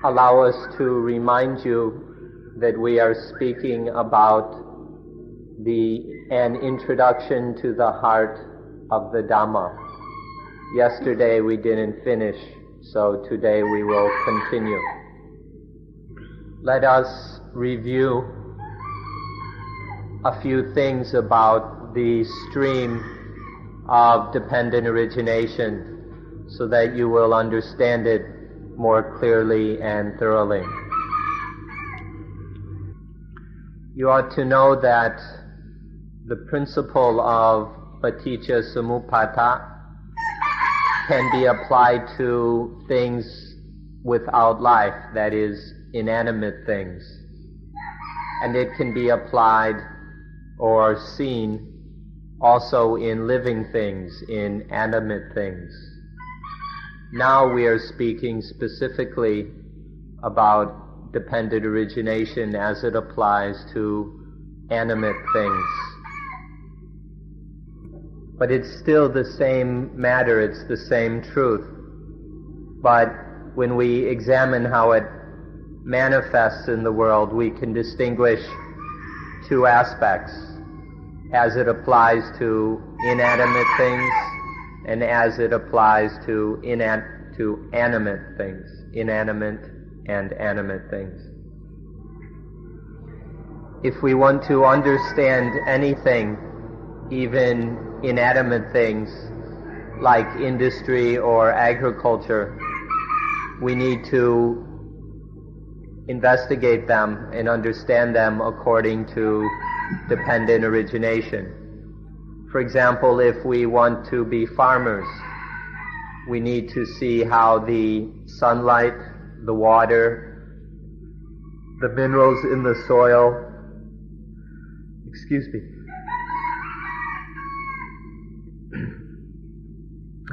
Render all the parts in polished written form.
allow us to remind you that we are speaking about an introduction to the heart of the Dhamma. Yesterday we didn't finish, so today we will continue. Let us review a few things about the stream of dependent origination so that you will understand it more clearly and thoroughly. You ought to know that the principle of paticca samuppada can be applied to things without life, that is, inanimate things. And it can be applied or seen also in living things, in animate things. Now we are speaking specifically about dependent origination as it applies to animate things. But it's still the same matter, it's the same truth. But when we examine how it manifests in the world, we can distinguish two aspects, as it applies to inanimate things and as it applies to animate things, inanimate and animate things. If we want to understand anything, even inanimate things like industry or agriculture, we need to investigate them and understand them according to dependent origination. For example, if we want to be farmers, we need to see how the sunlight, the water, the minerals in the soil,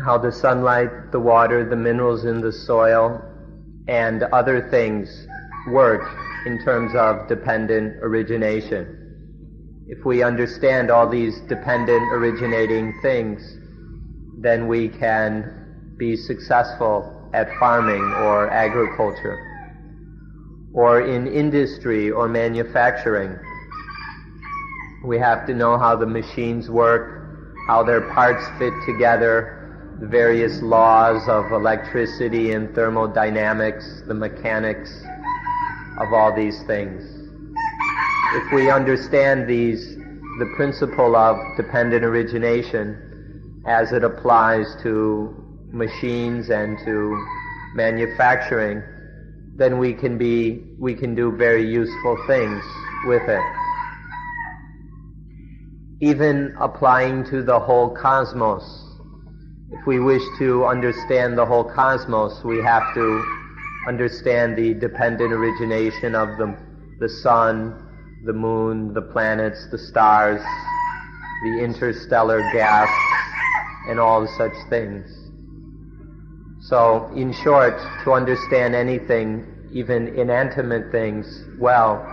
how the sunlight, the water, the minerals in the soil, and other things work in terms of dependent origination. If we understand all these dependent originating things, then we can be successful at farming or agriculture. Or in industry or manufacturing, we have to know how the machines work, how their parts fit together, the various laws of electricity and thermodynamics, the mechanics of all these things. If we understand the principle of dependent origination as it applies to machines and to manufacturing, then we can do very useful things with it. Even applying to the whole cosmos, if we wish to understand the whole cosmos, we have to understand the dependent origination of the sun, the moon, the planets, the stars, the interstellar gas, and all such things. So, in short, to understand anything, even inanimate things, well,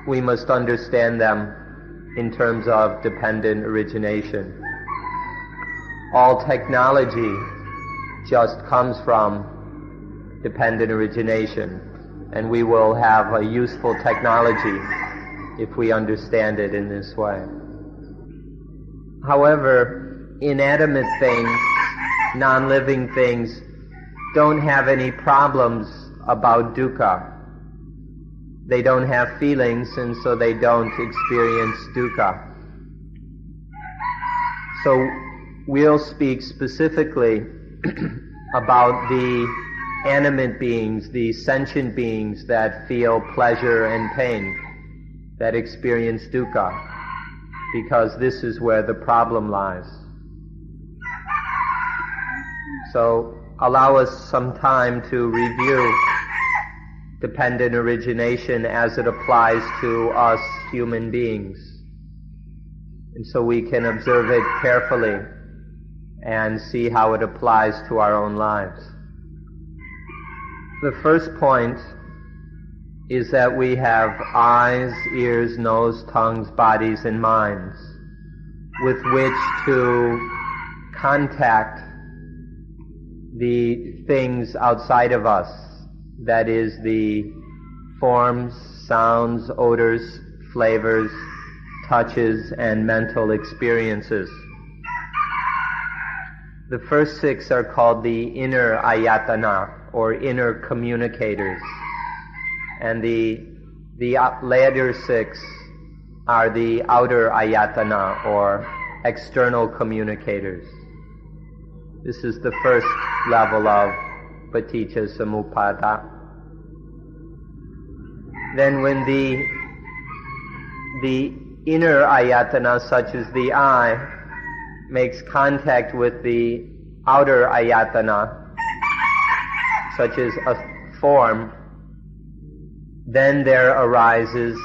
we must understand them in terms of dependent origination. All technology just comes from dependent origination, and we will have a useful technology if we understand it in this way. However, inanimate things, non-living things, don't have any problems about dukkha. They don't have feelings, and so they don't experience dukkha. So we'll speak specifically about the animate beings, the sentient beings that feel pleasure and pain, that experience dukkha, because this is where the problem lies. So allow us some time to review dependent origination as it applies to us human beings, and so we can observe it carefully and see how it applies to our own lives. The first point is that we have eyes, ears, nose, tongues, bodies, and minds with which to contact the things outside of us that is the forms, sounds, odors, flavors, touches, and mental experiences. The first 6 are called the inner ayatana, or inner communicators, and the later 6 are the outer ayatana, or external communicators. This is the first level of paticca samuppada. Then when the inner ayatana, such as the eye, makes contact with the outer ayatana, such as a form, then there arises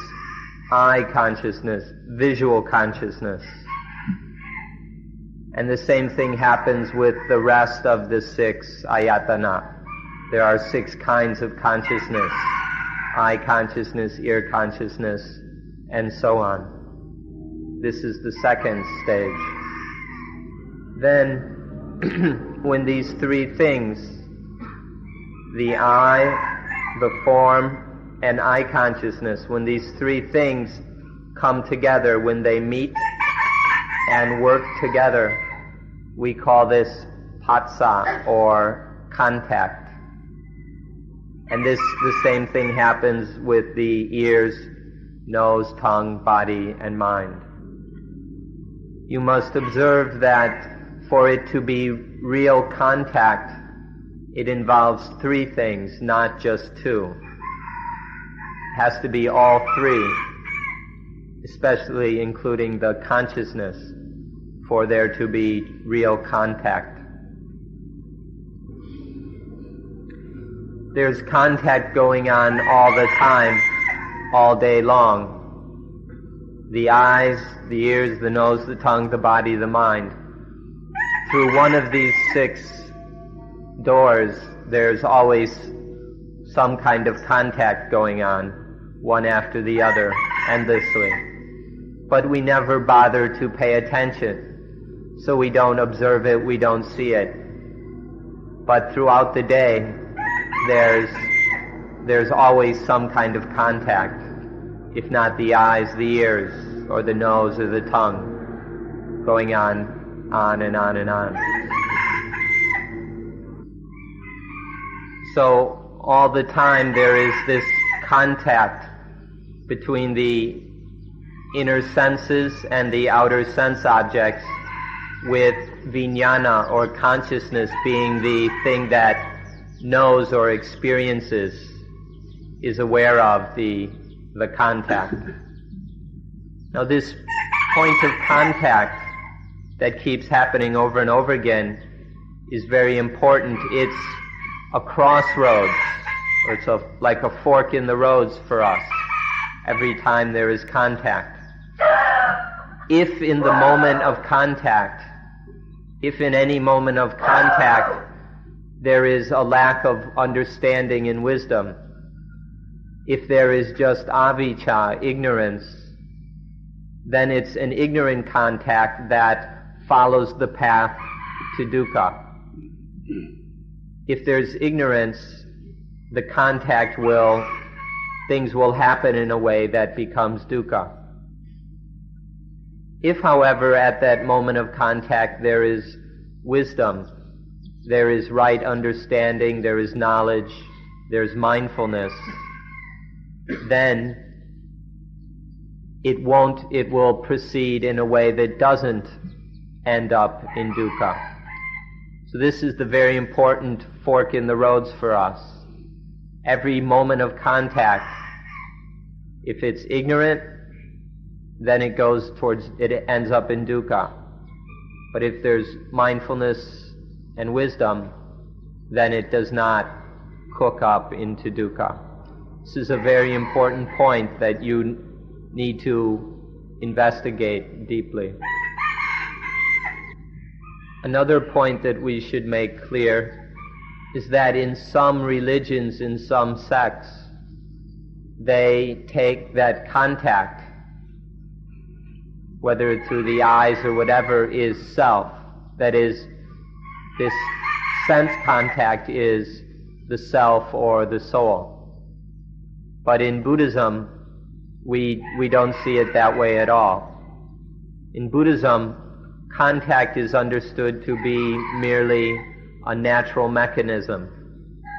eye consciousness, visual consciousness. And the same thing happens with the rest of the 6 ayatana. There are 6 kinds of consciousness: eye consciousness, ear consciousness, and so on. This is the second stage. Then, when these 3 things, the eye, the form, and eye consciousness, when these 3 things come together, when they meet and work together, we call this phassa, or contact. And the same thing happens with the ears, nose, tongue, body, and mind. You must observe that for it to be real contact, it involves 3 things, not just 2. It has to be all 3, especially including the consciousness, for there to be real contact. There's contact going on all the time, all day long. The eyes, the ears, the nose, the tongue, the body, the mind. Through one of these 6 doors, there's always some kind of contact going on, one after the other, endlessly. But we never bother to pay attention. So we don't observe it, we don't see it. But throughout the day, there's always some kind of contact, if not the eyes, the ears, or the nose, or the tongue, going on and on and on. So all the time there is this contact between the inner senses and the outer sense objects, with vijnana, or consciousness, being the thing that knows or experiences, is aware of the contact. Now this point of contact that keeps happening over and over again is very important. It's a crossroads, or it's like a fork in the roads for us every time there is contact. If in the moment of contact, if in any moment of contact there is a lack of understanding and wisdom, if there is just avijja, ignorance, then it's an ignorant contact that follows the path to dukkha. If there's ignorance, the contact things will happen in a way that becomes dukkha. If, however, at that moment of contact there is wisdom, there is right understanding, there is knowledge, there's mindfulness, then it will proceed in a way that doesn't end up in dukkha. So this is the very important fork in the roads for us. Every moment of contact, if it's ignorant, then it ends up in dukkha. But if there's mindfulness and wisdom, then it does not cook up into dukkha. This is a very important point that you need to investigate deeply. Another point that we should make clear is that in some religions, in some sects, they take that contact, whether through the eyes or whatever, is self. That is, this sense contact is the self or the soul. But in Buddhism, we don't see it that way at all. In Buddhism, contact is understood to be merely a natural mechanism.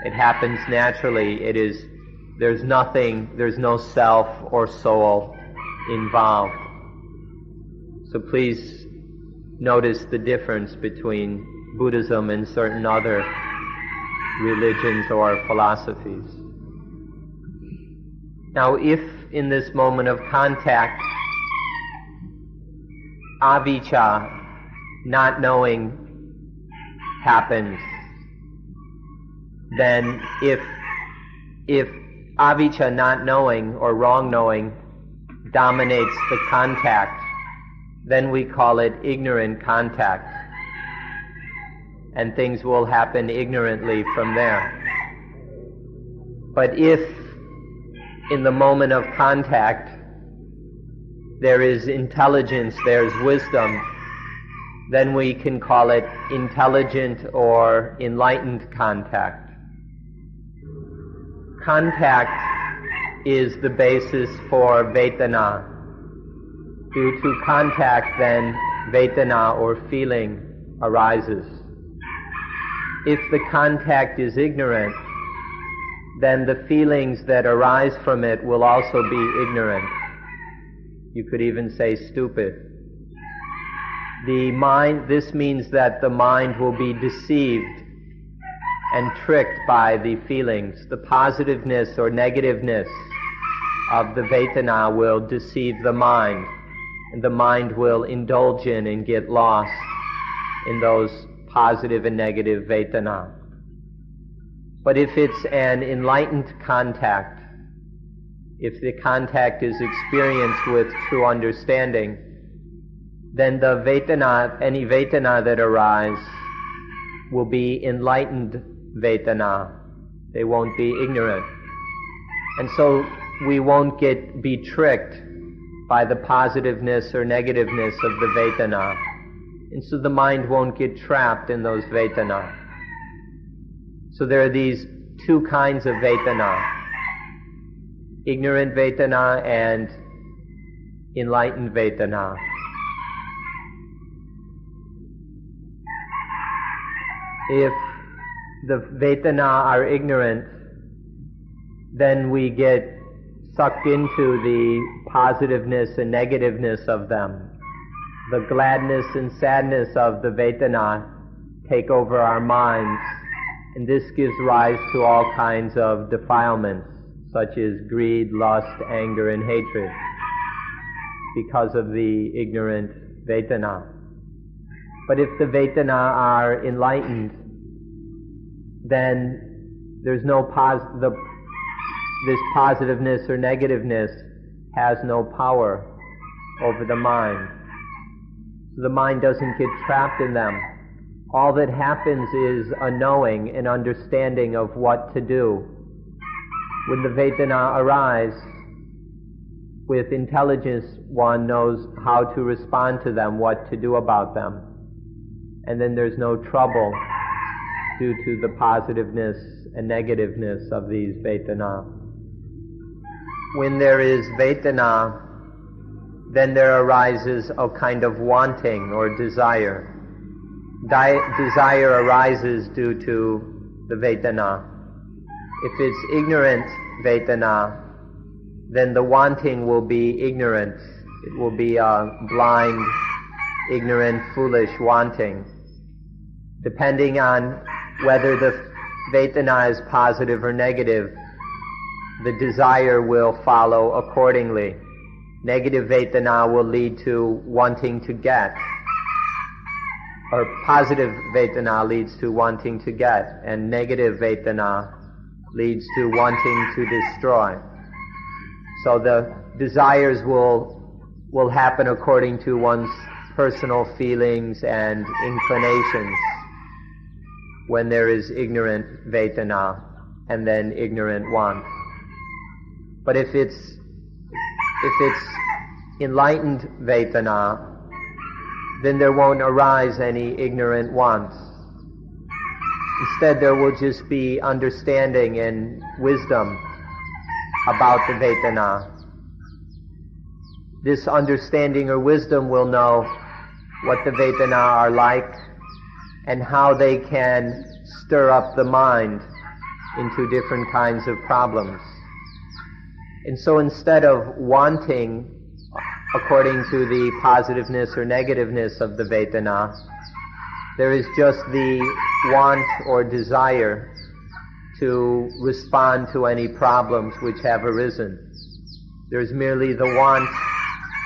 It happens naturally. There's no self or soul involved. So please notice the difference between Buddhism and certain other religions or philosophies. Now, if in this moment of contact, avijja, not knowing, happens, then if avijja, not knowing or wrong knowing, dominates the contact, then we call it ignorant contact. And things will happen ignorantly from there. But if in the moment of contact there is intelligence, there's wisdom, then we can call it intelligent or enlightened contact. Contact is the basis for Vedana. Due to contact, then Vedana or feeling arises. If the contact is ignorant, then the feelings that arise from it will also be ignorant. You could even say stupid. This means that the mind will be deceived and tricked by the feelings. The positiveness or negativeness of the Vedana will deceive the mind, and the mind will indulge in and get lost in those positive and negative Vedana. But if it's an enlightened contact, if the contact is experienced with true understanding, then the Vedana, any Vedana that arise, will be enlightened Vedana. They won't be ignorant. And so we won't be tricked by the positiveness or negativeness of the Vedana. And so the mind won't get trapped in those Vedana. So there are these two kinds of Vedana: ignorant Vedana and enlightened Vedana. If the Vedana are ignorant, then we get sucked into the positiveness and negativeness of them. The gladness and sadness of the Vedana take over our minds, and this gives rise to all kinds of defilements, such as greed, lust, anger, and hatred, because of the ignorant Vedana. But if the Vedana are enlightened, then there's this positiveness or negativeness has no power over the mind. So the mind doesn't get trapped in them. All that happens is a knowing, an understanding of what to do. When the Vedana arise, with intelligence one knows how to respond to them, what to do about them. And then there's no trouble due to the positiveness and negativeness of these Vedana. When there is Vedana, then there arises a kind of wanting or desire. Desire arises due to the Vedana. If it's ignorant Vedana, then the wanting will be ignorant. It will be a blind, ignorant, foolish wanting. Depending on whether the Vedana is positive or negative, the desire will follow accordingly. Negative Vedana will lead to wanting to get, or positive Vedana leads to wanting to get, and negative Vedana leads to wanting to destroy. So the desires will happen according to one's personal feelings and inclinations when there is ignorant Vedana and then ignorant want. But if it's enlightened Vedana, then there won't arise any ignorant wants. Instead, there will just be understanding and wisdom about the Vedana. This understanding or wisdom will know what the Vedana are like and how they can stir up the mind into different kinds of problems. And so instead of wanting, according to the positiveness or negativeness of the Vedana, there is just the want or desire to respond to any problems which have arisen. There's merely the want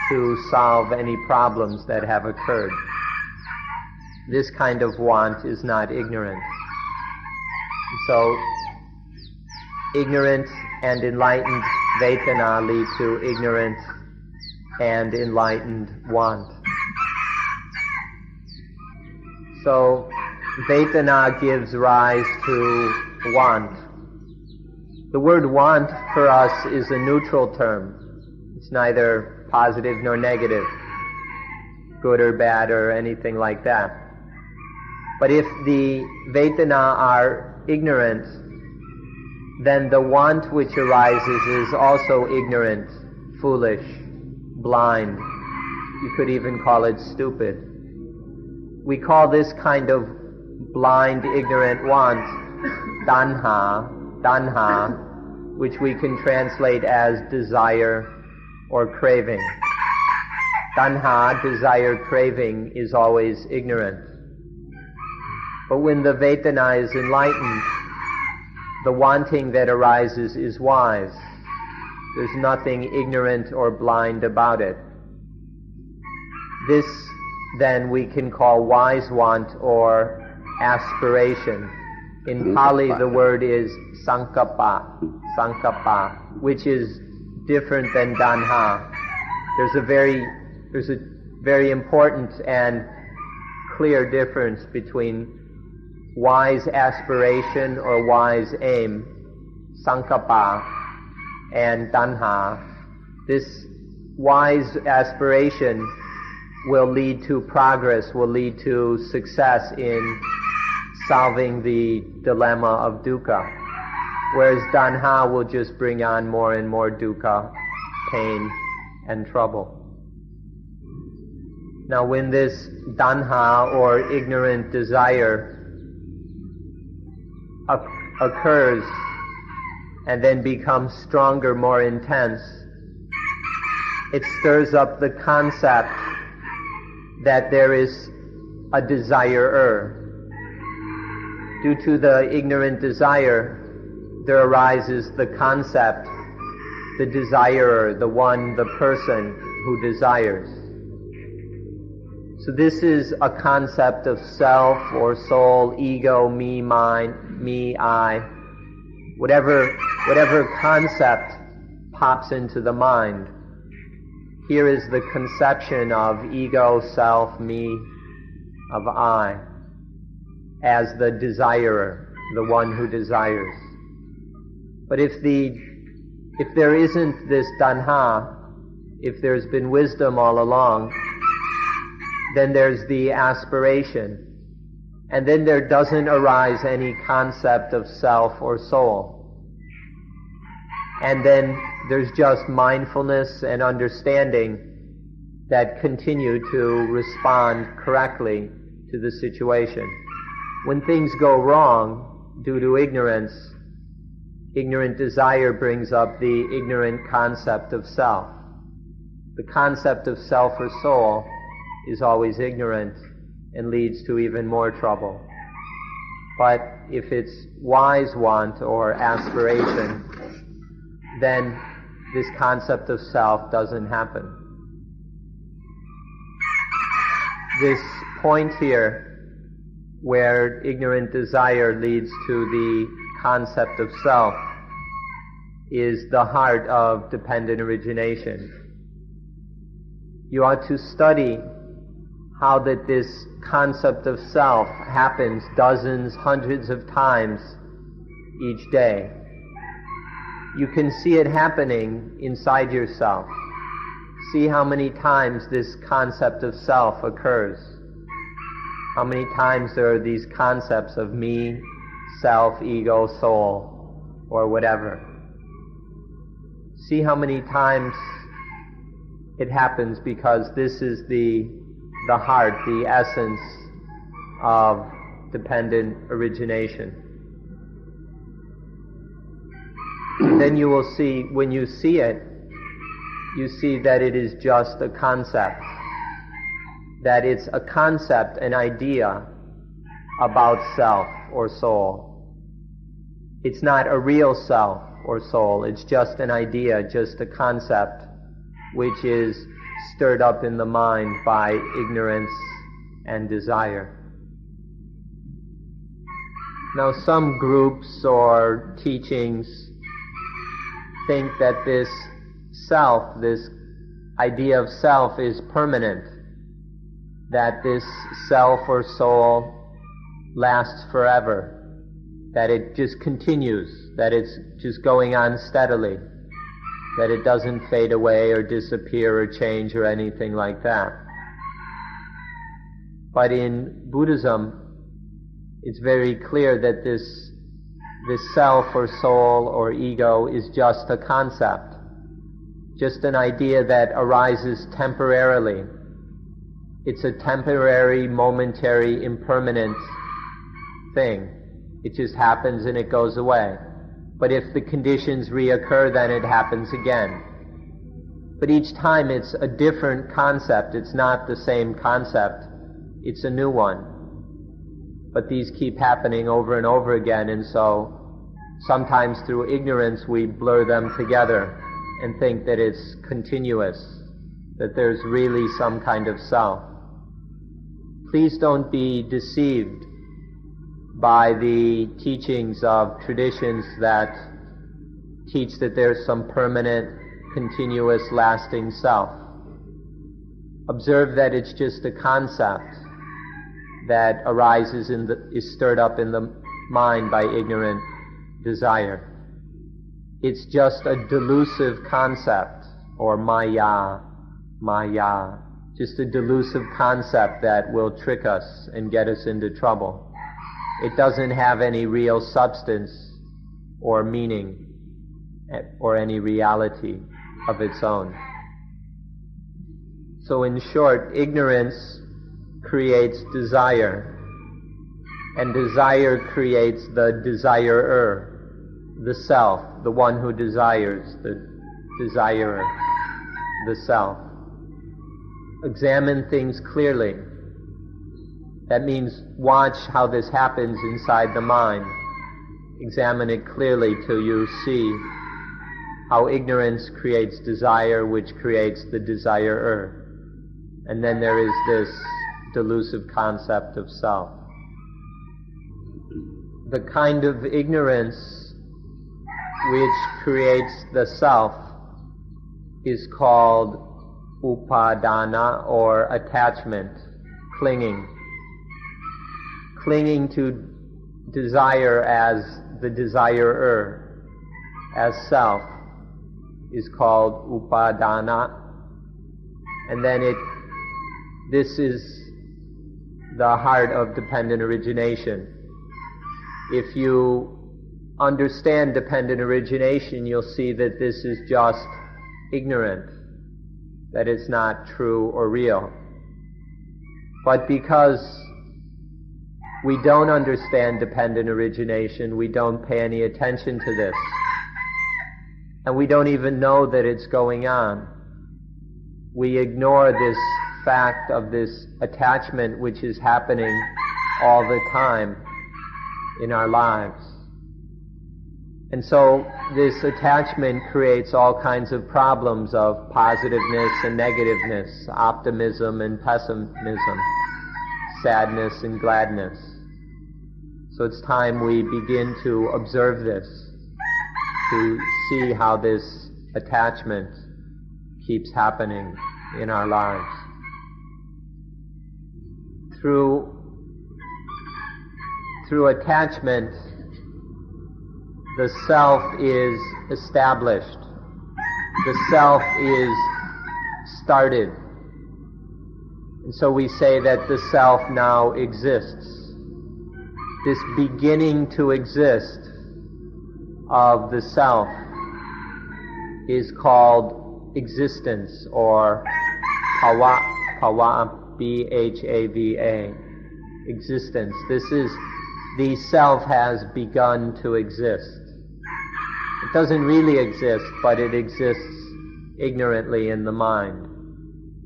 to solve any problems that have occurred. This kind of want is not ignorant. So, ignorant and enlightened Vedana lead to ignorant and enlightened want. So, Vedana gives rise to want. The word want for us is a neutral term. It's neither positive nor negative, good or bad or anything like that. But if the Vedana are ignorant, then the want which arises is also ignorant, foolish, blind. You could even call it stupid. We call this kind of blind, ignorant want tanha, which we can translate as desire or craving. Tanha, desire, craving, is always ignorant. But when the Vedana is enlightened, the wanting that arises is wise. There's nothing ignorant or blind about it. This, then, we can call wise want or aspiration. In Pali, the word is sankappa, which is different than tanha. There's a very important and clear difference between wise aspiration or wise aim, sankappa, and tanha. This wise aspiration will lead to progress, will lead to success in solving the dilemma of dukkha, whereas tanha will just bring on more and more dukkha, pain, and trouble. Now when this tanha or ignorant desire occurs and then becomes stronger, more intense, it stirs up the concept that there is a desirer. Due to the ignorant desire, there arises the concept, the desirer, the one, the person who desires. So this is a concept of self or soul, ego, me, mine, me, I. Whatever concept pops into the mind, here is the conception of ego, self, me, of I, as the desirer, the one who desires. But if there isn't this tanha, if there's been wisdom all along, then there's the aspiration, and then there doesn't arise any concept of self or soul. And then there's just mindfulness and understanding that continue to respond correctly to the situation. When things go wrong due to ignorance, ignorant desire brings up the ignorant concept of self. The concept of self or soul is always ignorant and leads to even more trouble. But if it's wise want or aspiration, then this concept of self doesn't happen. This point here, where ignorant desire leads to the concept of self, is the heart of dependent origination. You ought to study how that this concept of self happens dozens, hundreds of times each day. You can see it happening inside yourself. See how many times this concept of self occurs. How many times there are these concepts of me, self, ego, soul, or whatever. See how many times it happens, because this is the heart, the essence of dependent origination. Then you will see, when you see it, you see that it is just a concept. That it's a concept, an idea about self or soul. It's not a real self or soul, it's just an idea, just a concept, which is stirred up in the mind by ignorance and desire. Now, some groups or teachings think that this self, this idea of self, is permanent, that this self or soul lasts forever, that it just continues, that it's just going on steadily, that it doesn't fade away or disappear or change or anything like that. But in Buddhism, it's very clear that this self or soul or ego is just a concept, just an idea that arises temporarily. It's a temporary, momentary, impermanent thing. It just happens and it goes away. But if the conditions reoccur, then it happens again. But each time it's a different concept. It's not the same concept. It's a new one. But these keep happening over and over again, and so sometimes through ignorance we blur them together and think that it's continuous, that there's really some kind of self. Please don't be deceived by the teachings of traditions that teach that there's some permanent, continuous, lasting self. Observe that it's just a concept that arises is stirred up in the mind by ignorant desire. It's just a delusive concept, or maya, just a delusive concept that will trick us and get us into trouble. It doesn't have any real substance or meaning or any reality of its own. So in short, ignorance creates desire, and desire creates the desirer, the self, the one who desires, the desirer, the self. Examine things clearly. That means watch how this happens inside the mind. Examine it clearly till you see how ignorance creates desire, which creates the desirer. And then there is this delusive concept of self. The kind of ignorance which creates the self is called upadana, or attachment, clinging. Clinging to desire as the desirer, as self, is called upadana. And then this is the heart of dependent origination. If you understand dependent origination, you'll see that this is just ignorant, that it's not true or real. But because we don't understand dependent origination, we don't pay any attention to this, and we don't even know that it's going on. We ignore this fact of this attachment which is happening all the time in our lives. And so this attachment creates all kinds of problems of positiveness and negativeness, optimism and pessimism, sadness and gladness. So it's time we begin to observe this, to see how this attachment keeps happening in our lives. Through attachment, the self is established. The self is started. And so we say that the self now exists. this beginning to exist of the self is called existence, or bhava, B-H-A-V-A, existence. This is, the self has begun to exist. It doesn't really exist, but it exists ignorantly in the mind.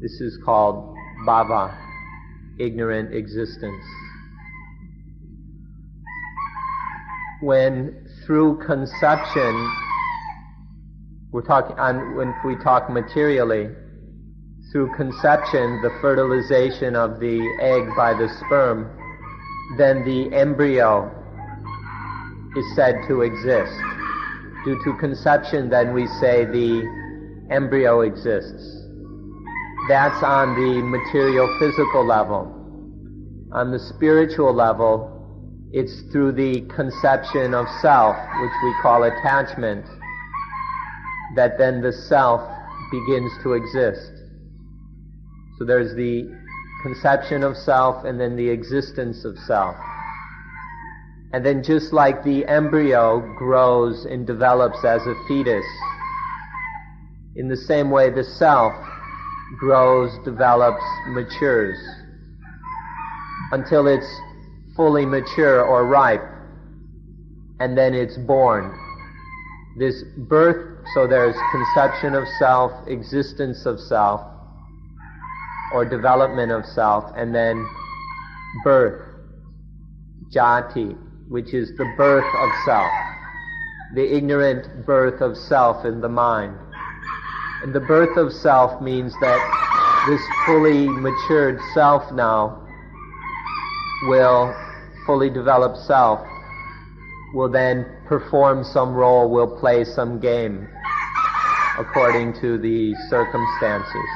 This is called bhava, ignorant existence. When through conception, when we talk materially, through conception, the fertilization of the egg by the sperm, then the embryo is said to exist. Due to conception, then we say the embryo exists. That's on the material physical level. On the spiritual level, it's through the conception of self, which we call attachment, that then the self begins to exist. So there's the conception of self and then the existence of self. And then just like the embryo grows and develops as a fetus, in the same way the self grows, develops, matures, until it's fully mature or ripe, and then it's born. This birth, so there's conception of self, existence of self, or development of self, and then birth, jati, which is the birth of self, the ignorant birth of self in the mind. And the birth of self means that this fully matured self now will, fully developed self, will then perform some role, will play some game according to the circumstances.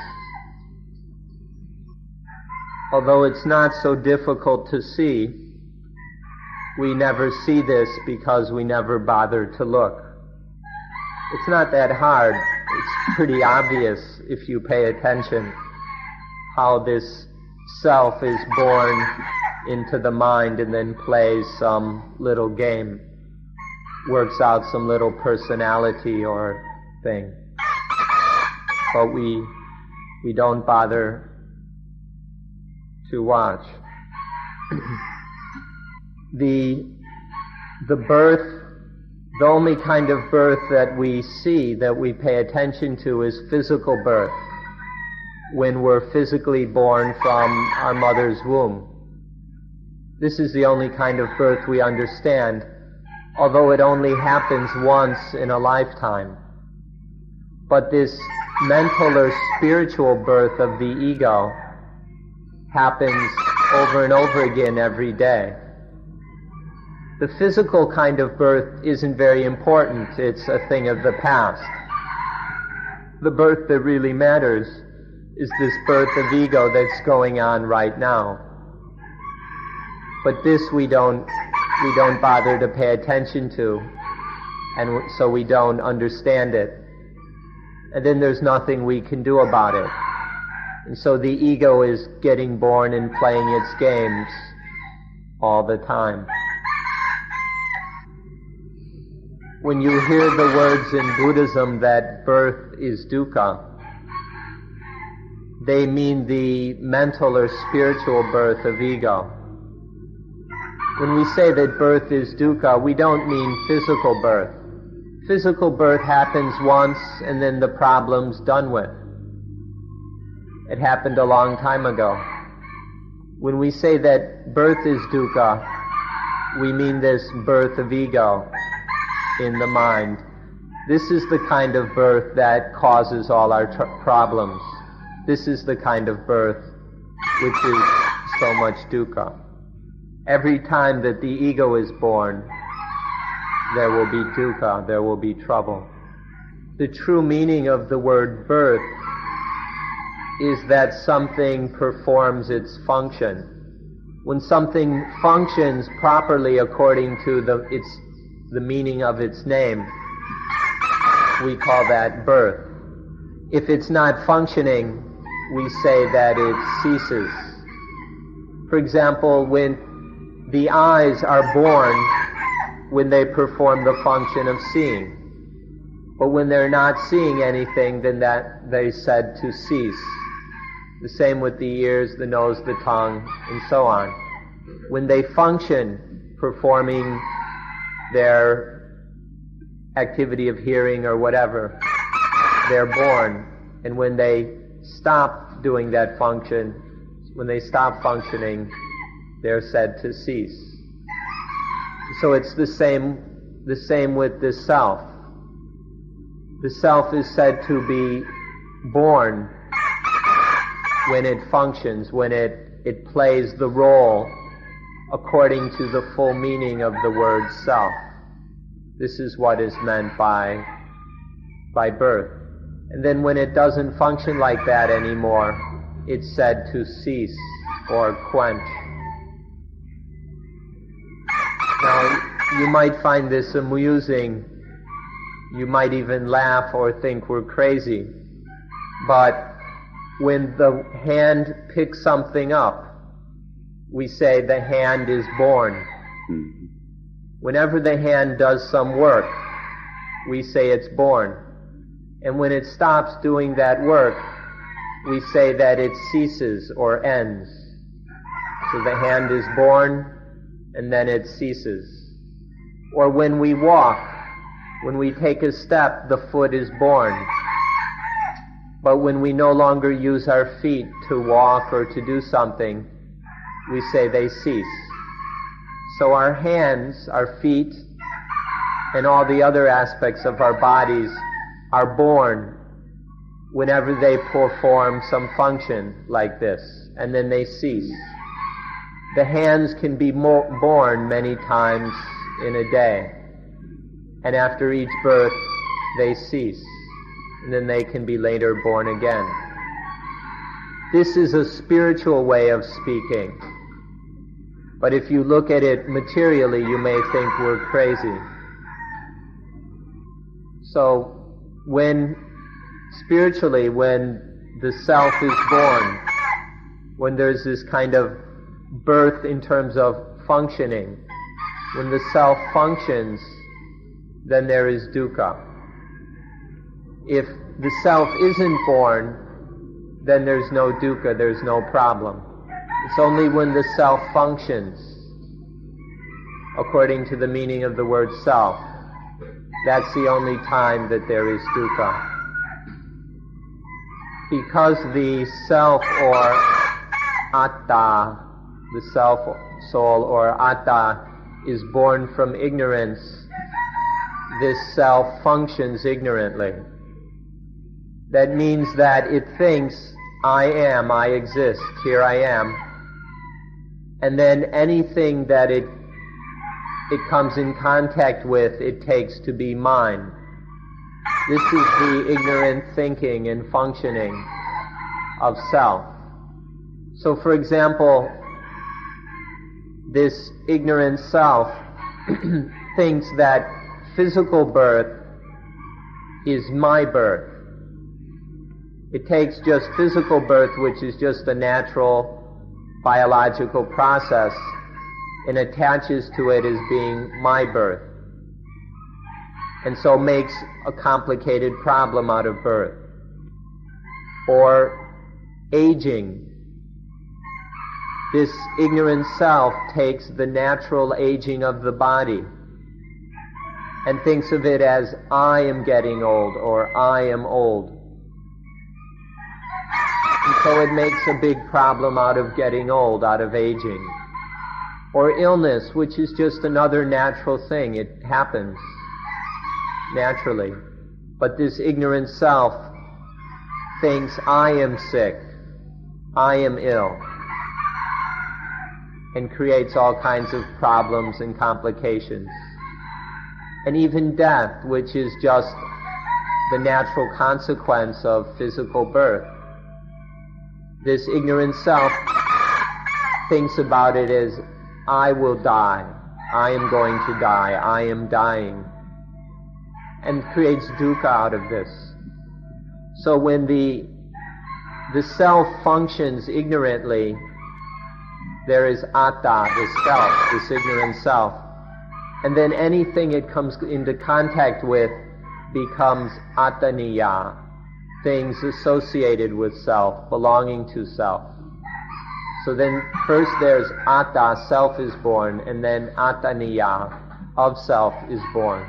Although it's not so difficult to see, we never see this because we never bother to look. It's not that hard. It's pretty obvious if you pay attention how this self is born into the mind and then plays some little game, works out some little personality or thing. But we don't bother to watch. The birth, the only kind of birth that we see, that we pay attention to, is physical birth, when we're physically born from our mother's womb. This is the only kind of birth we understand, although it only happens once in a lifetime. But this mental or spiritual birth of the ego happens over and over again every day. The physical kind of birth isn't very important. It's a thing of the past. The birth that really matters is this birth of ego that's going on right now. But this we don't bother to pay attention to, and so we don't understand it. And then there's nothing we can do about it. And so the ego is getting born and playing its games all the time. When you hear the words in Buddhism that birth is dukkha, they mean the mental or spiritual birth of ego. When we say that birth is dukkha, we don't mean physical birth. Physical birth happens once and then the problem's done with. It happened a long time ago. When we say that birth is dukkha, we mean this birth of ego in the mind. This is the kind of birth that causes all our problems. This is the kind of birth which is so much dukkha. Every time that the ego is born, there will be dukkha, there will be trouble. The true meaning of the word birth is that something performs its function. When something functions properly according to the meaning of its name, we call that birth. If it's not functioning, we say that it ceases. For example, when the eyes are born when they perform the function of seeing. But when they're not seeing anything, then that they're said to cease. The same with the ears, the nose, the tongue, and so on. When they function, performing their activity of hearing or whatever, they're born. And when they stop doing that function, when they stop functioning, they're said to cease. So it's the same with the self. The self is said to be born when it functions, when it plays the role according to the full meaning of the word self. This is what is meant by birth. And then when it doesn't function like that anymore, it's said to cease or quench. Now, you might find this amusing. You might even laugh or think we're crazy. But when the hand picks something up, we say the hand is born. Whenever the hand does some work, we say it's born. And when it stops doing that work, we say that it ceases or ends. So the hand is born, and then it ceases. Or when we walk, when we take a step, the foot is born. But when we no longer use our feet to walk or to do something, we say they cease. So our hands, our feet, and all the other aspects of our bodies are born whenever they perform some function like this, and then they cease. The hands can be born many times in a day, and after each birth they cease, and then they can be later born again. This is a spiritual way of speaking, but if you look at it materially, you may think we're crazy. So spiritually, when the self is born, when there's this kind of birth in terms of functioning, when the self functions, then there is dukkha. If the self isn't born, then there's no dukkha, there's no problem. It's only when the self functions, according to the meaning of the word self, that's the only time that there is dukkha. Because the self or atta, the self, soul or atta, is born from ignorance, this self functions ignorantly. That means that it thinks, I am, I exist, here I am, and then anything that it comes in contact with, it takes to be mine. This is the ignorant thinking and functioning of self. So, for example, this ignorant self thinks that physical birth is my birth. It takes just physical birth, which is just a natural biological process, and attaches to it as being my birth. And so makes a complicated problem out of birth. Or aging. This ignorant self takes the natural aging of the body and thinks of it as I am getting old or I am old. And so it makes a big problem out of getting old, out of aging. Or illness, which is just another natural thing. It happens naturally. But this ignorant self thinks I am sick, I am ill, and creates all kinds of problems and complications. And even death, which is just the natural consequence of physical birth. This ignorant self thinks about it as I will die, I am going to die, I am dying, and creates dukkha out of this. So when the self functions ignorantly, there is atta, the self, this ignorant self. And then anything it comes into contact with becomes attaniya, things associated with self, belonging to self. So then first there's atta, self is born, and then attaniya, of self, is born.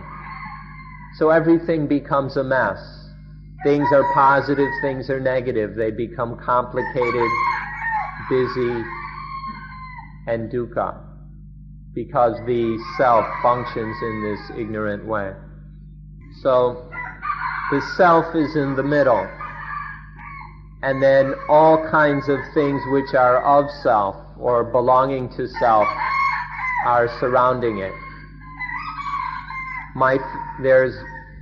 So everything becomes a mess. Things are positive, things are negative. They become complicated, busy, and dukkha, because the self functions in this ignorant way. So the self is in the middle, and then all kinds of things which are of self or belonging to self are surrounding it. There's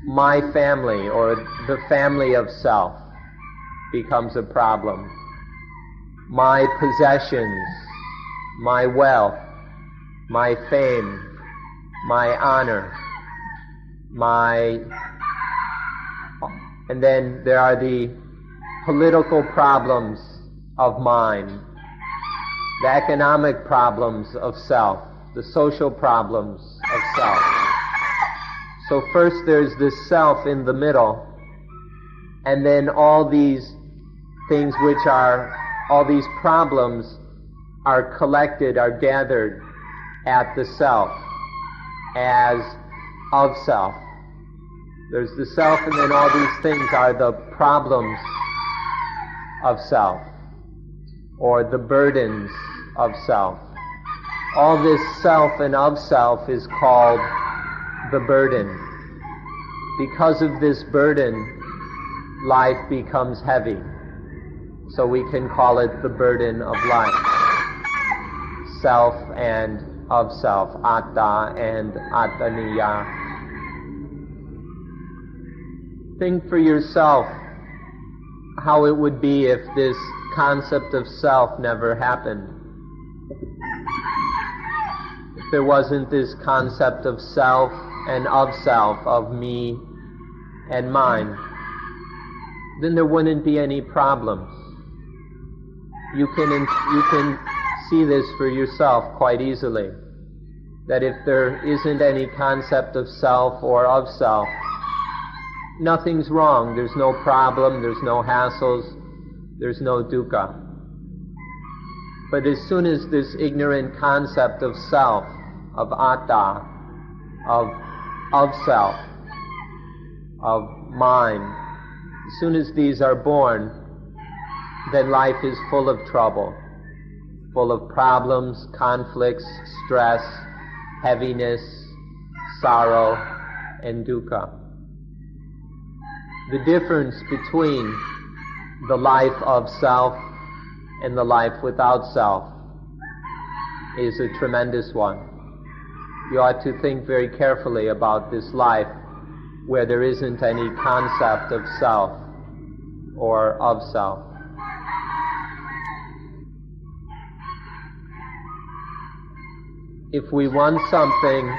my family, or the family of self, becomes a problem. My possessions, my wealth, my fame, my honor, and then there are the political problems of mind, the economic problems of self, the social problems of self. So first there's this self in the middle, and then all these things all these problems are collected, are gathered at the self as of self. There's the self, and then all these things are the problems of self, or the burdens of self. All this self and of self is called the burden. Because of this burden, life becomes heavy. So we can call it the burden of life. Self and of self, atta and attaniya. Think for yourself how it would be if this concept of self never happened. If there wasn't this concept of self and of self, of me and mine, then there wouldn't be any problems. You can see this for yourself quite easily, that if there isn't any concept of self or of self, nothing's wrong. There's no problem, there's no hassles, there's no dukkha. But as soon as this ignorant concept of self, of atta, of self, of mind, as soon as these are born, then life is full of trouble, full of problems, conflicts, stress, heaviness, sorrow, and dukkha. The difference between the life of self and the life without self is a tremendous one. You ought to think very carefully about this life where there isn't any concept of self or of self. If we want something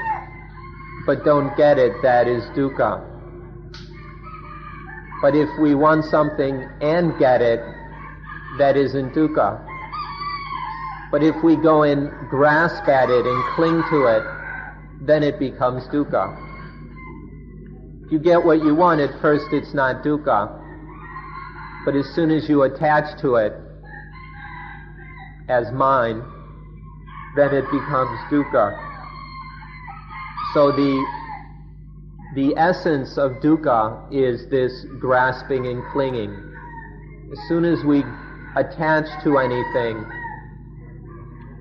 but don't get it, that is dukkha. But if we want something and get it, that isn't dukkha. But if we go and grasp at it and cling to it, then it becomes dukkha. If you get what you want, at first it's not dukkha. But as soon as you attach to it as mine, then it becomes dukkha. So the essence of dukkha is this grasping and clinging. As soon as we attach to anything,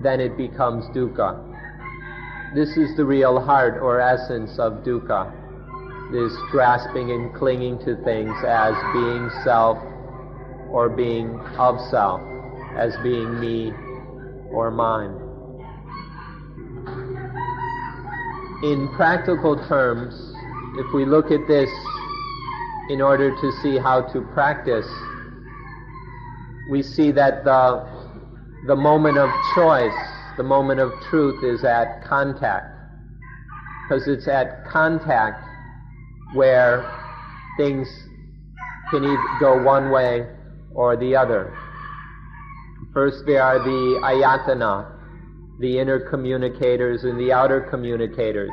then it becomes dukkha. This is the real heart or essence of dukkha, this grasping and clinging to things as being self or being of self, as being me or mine. In practical terms, if we look at this in order to see how to practice, we see that the moment of choice, the moment of truth, is at contact. Because it's at contact where things can either go one way or the other. First there are the ayatana, the inner communicators and the outer communicators.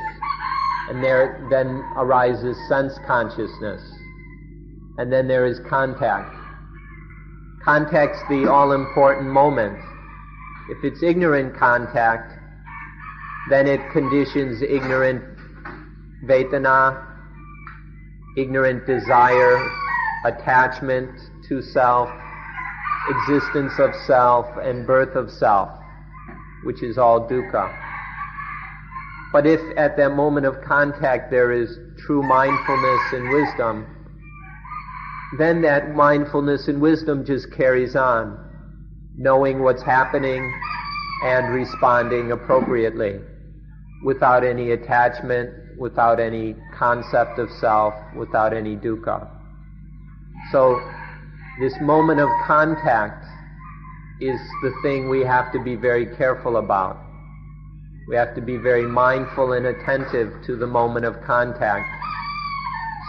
And there then arises sense consciousness. And then there is contact. Contact's the all-important moment. If it's ignorant contact, then it conditions ignorant vedana, ignorant desire, attachment to self, existence of self, and birth of self, which is all dukkha. But if at that moment of contact there is true mindfulness and wisdom, then that mindfulness and wisdom just carries on, knowing what's happening and responding appropriately, without any attachment, without any concept of self, without any dukkha. So this moment of contact is the thing we have to be very careful about. We have to be very mindful and attentive to the moment of contact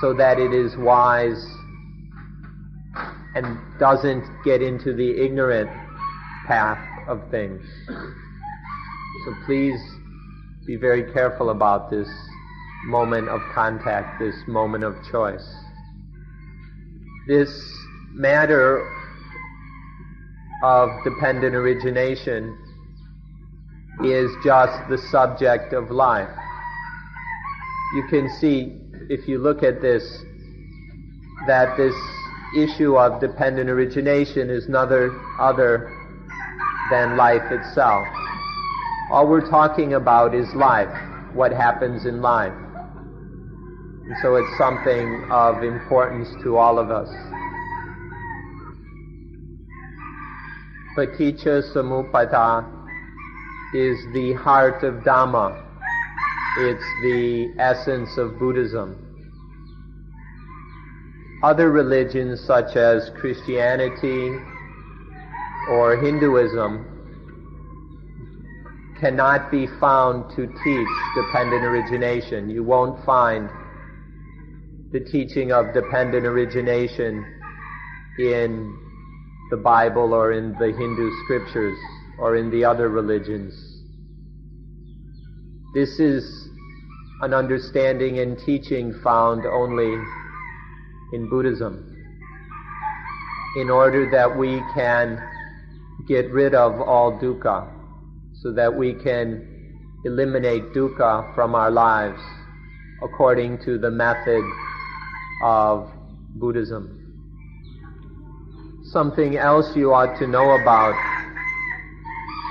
so that it is wise and doesn't get into the ignorant path of things. So please be very careful about this moment of contact, this moment of choice. This matter of dependent origination is just the subject of life. You can see, if you look at this, that this issue of dependent origination is nothing other than life itself. All we're talking about is life, what happens in life. And so it's something of importance to all of us. Paticca Samuppada is the heart of Dhamma. It's the essence of Buddhism. Other religions such as Christianity or Hinduism cannot be found to teach dependent origination. You won't find the teaching of dependent origination in the Bible or in the Hindu scriptures or in the other religions. This is an understanding and teaching found only in Buddhism. In order that we can get rid of all dukkha, so that we can eliminate dukkha from our lives according to the method of Buddhism. Something else you ought to know about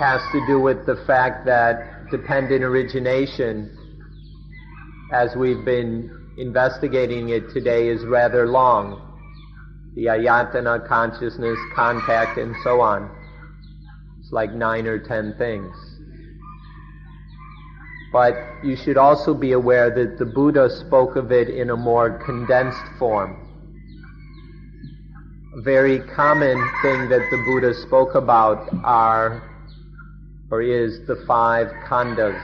has to do with the fact that dependent origination, as we've been investigating it today, is rather long. The ayatana, consciousness, contact, and so on. It's like 9 or 10 things. But you should also be aware that the Buddha spoke of it in a more condensed form. A very common thing that the Buddha spoke about is the 5 khandhas,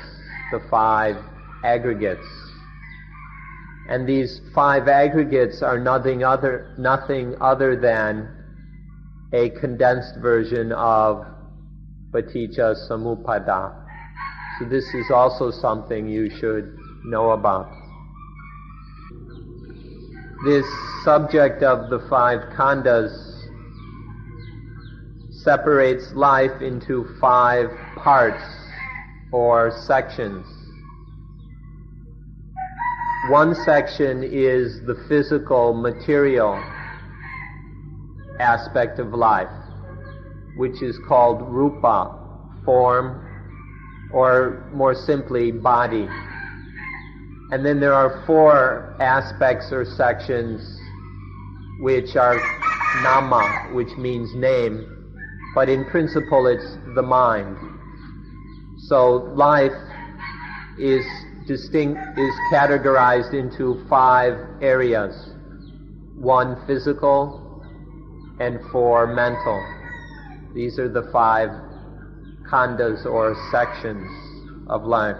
the 5 aggregates. And these 5 aggregates are nothing other than a condensed version of Paticca Samuppada. So this is also something you should know about. This subject of the 5 khandhas separates life into 5 parts or sections. One section is the physical, material aspect of life, which is called rupa, form, or more simply, body. And then there are 4 aspects or sections which are nama, which means name, but in principle it's the mind. So life is categorized into 5 areas. 1 physical and 4 mental. These are the 5 khandhas or sections of life.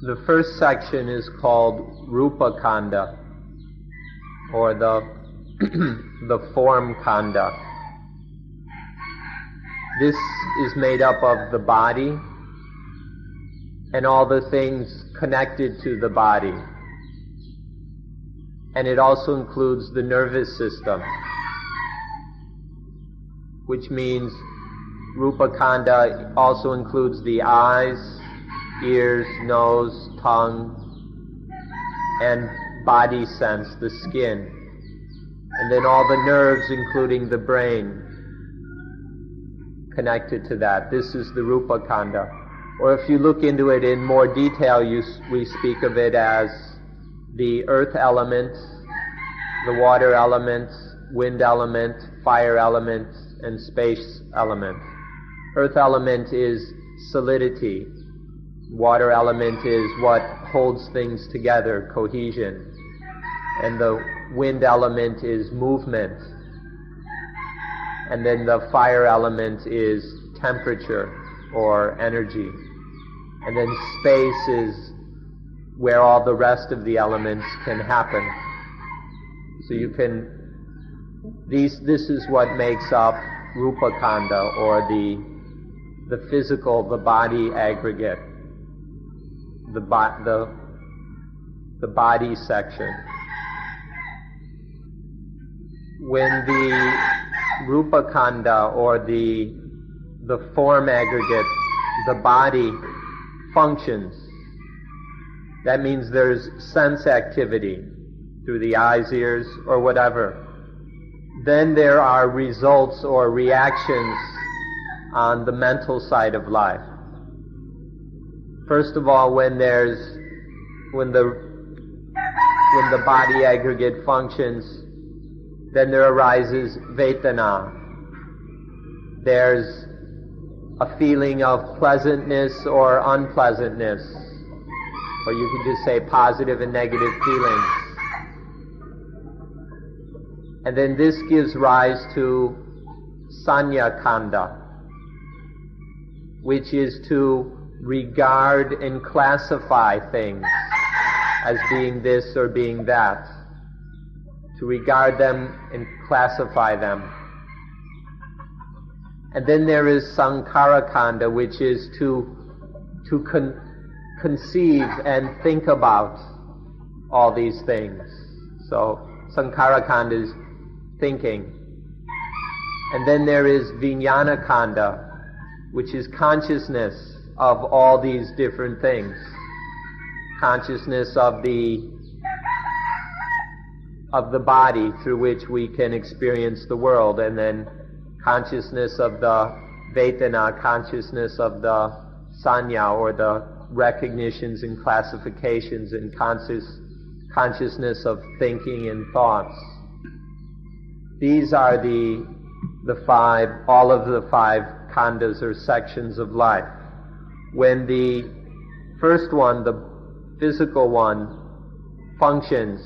The first section is called Rupa Khandha, or the form khandha. This is made up of the body and all the things connected to the body. And it also includes the nervous system, which means Rupa Kanda also includes the eyes, ears, nose, tongue, and body sense, the skin. And then all the nerves, including the brain, connected to that. This is the Rupa Kanda. Or if you look into it in more detail, we speak of it as the earth element, the water element, wind element, fire element, and space element. Earth element is solidity. Water element is what holds things together, cohesion. And the wind element is movement. And then the fire element is temperature or energy. And then space is where all the rest of the elements can happen. So you can, this is what makes up Rupa Kanda, or the physical, the body aggregate, the body section. When the Rupa Kanda, or the form aggregate, the body functions, that means there's sense activity through the eyes, ears, or whatever. Then there are results or reactions on the mental side of life. First of all, when the body aggregate functions, then there arises Vedana. There's a feeling of pleasantness or unpleasantness, or you can just say positive and negative feelings. And then this gives rise to Sanya Kanda, which is to regard and classify things as being this or being that. To regard them and classify them. And then there is Sankhara Kanda, which is to conceive and think about all these things. So Sankhara Kanda is thinking. And then there is Vijnana Kanda, which is consciousness of all these different things. Consciousness of the body through which we can experience the world, and then consciousness of the Vedana, consciousness of the Sanya, or the recognitions and classifications, and consciousness of thinking and thoughts. These are all of the five khandas or sections of life. When the first one, the physical one, functions,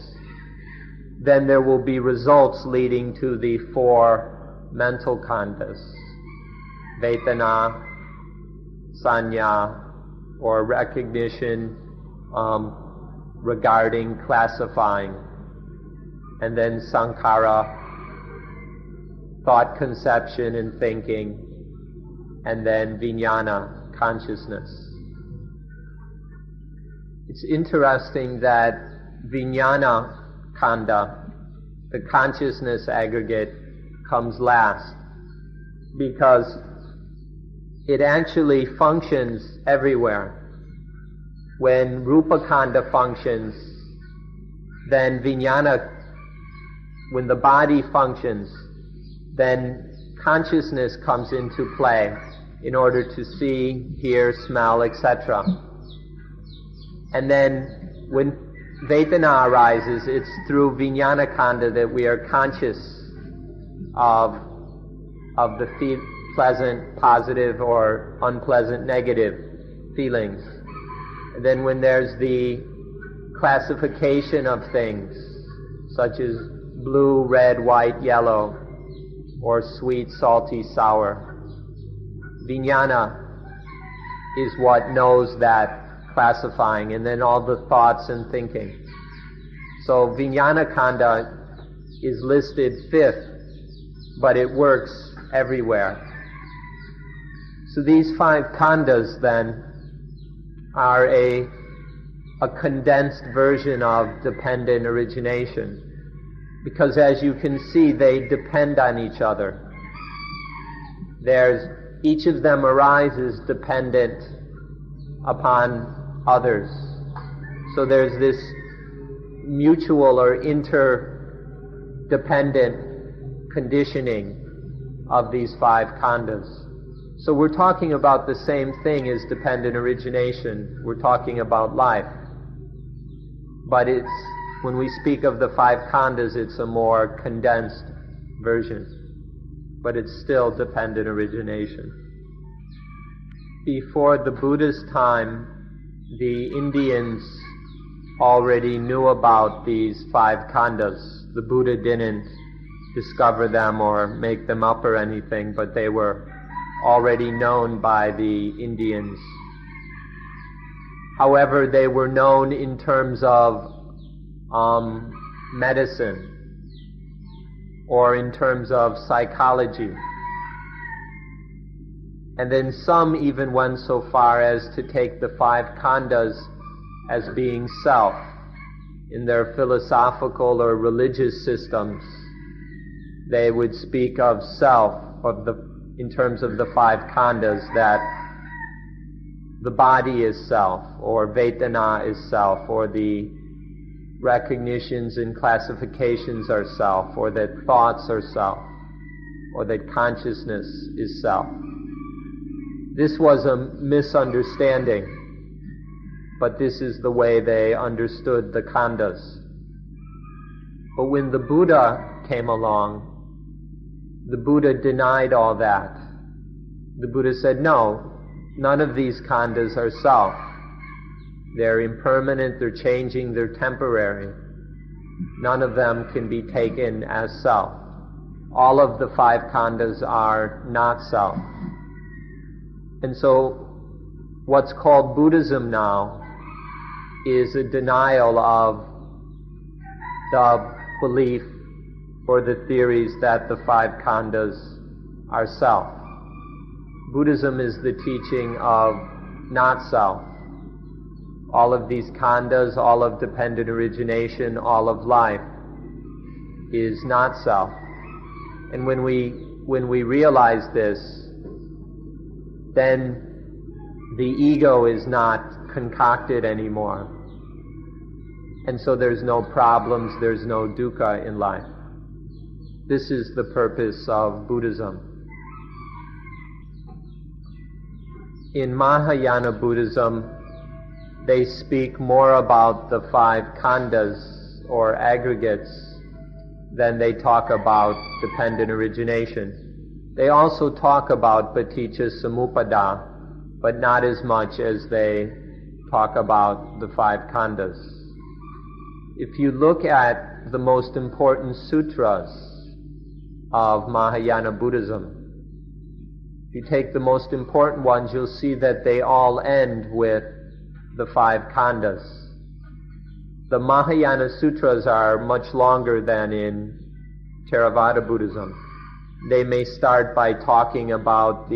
then there will be results leading to the four mental khandas: Vedana, Sanya, or recognition, regarding, classifying, and then Sankhara, thought, conception, and thinking, and then Vijnana, consciousness. It's interesting that Vijnana Kanda, the consciousness aggregate, comes last, because it actually functions everywhere. When Rupa Kanda functions, then Vijnana, when the body functions, then consciousness comes into play in order to see, hear, smell, etc. And then when Vedana arises, it's through Vijnana Kanda that we are conscious of the pleasant, positive, or unpleasant, negative feelings. And then when there's the classification of things, such as blue, red, white, yellow, or sweet, salty, sour, Vijnana is what knows that classifying, and then all the thoughts and thinking. So Vijnana Kanda is listed fifth, but it works everywhere. So these 5 khandas then are a condensed version of dependent origination, because as you can see, they depend on each other. Each of them arises dependent upon others. So there's this mutual or interdependent conditioning of these 5 khandas. So we're talking about the same thing as dependent origination. We're talking about life. But when we speak of the 5 khandas, it's a more condensed version. But it's still dependent origination. Before the Buddha's time, the Indians already knew about these 5 khandas. The Buddha didn't discover them or make them up or anything, but they were already known by the Indians. However, they were known in terms of medicine or in terms of psychology. And then some even went so far as to take the 5 khandas as being self. In their philosophical or religious systems, they would speak of self, in terms of the 5 khandas, that the body is self, or Vedana is self, or the recognitions and classifications are self, or that thoughts are self, or that consciousness is self. This was a misunderstanding, but this is the way they understood the khandas. But when the Buddha came along, the Buddha denied all that. The Buddha said, no, none of these khandas are self. They're impermanent, they're changing, they're temporary. None of them can be taken as self. All of the 5 khandas are not self. And so what's called Buddhism now is a denial of the belief or the theories that the 5 khandas are self. Buddhism is the teaching of not self. All of these khandas, all of dependent origination, all of life is not self. And when we realize this, then the ego is not concocted anymore. And so there's no problems, there's no dukkha in life. This is the purpose of Buddhism. In Mahayana Buddhism, they speak more about the 5 khandas or aggregates than they talk about dependent origination. They also talk about paticca samuppada, but not as much as they talk about the 5 khandas. If you look at the most important sutras of Mahayana Buddhism, if you take the most important ones, you'll see that they all end with the 5 khandas. The Mahayana Sutras are much longer than in Theravada Buddhism. They may start by talking about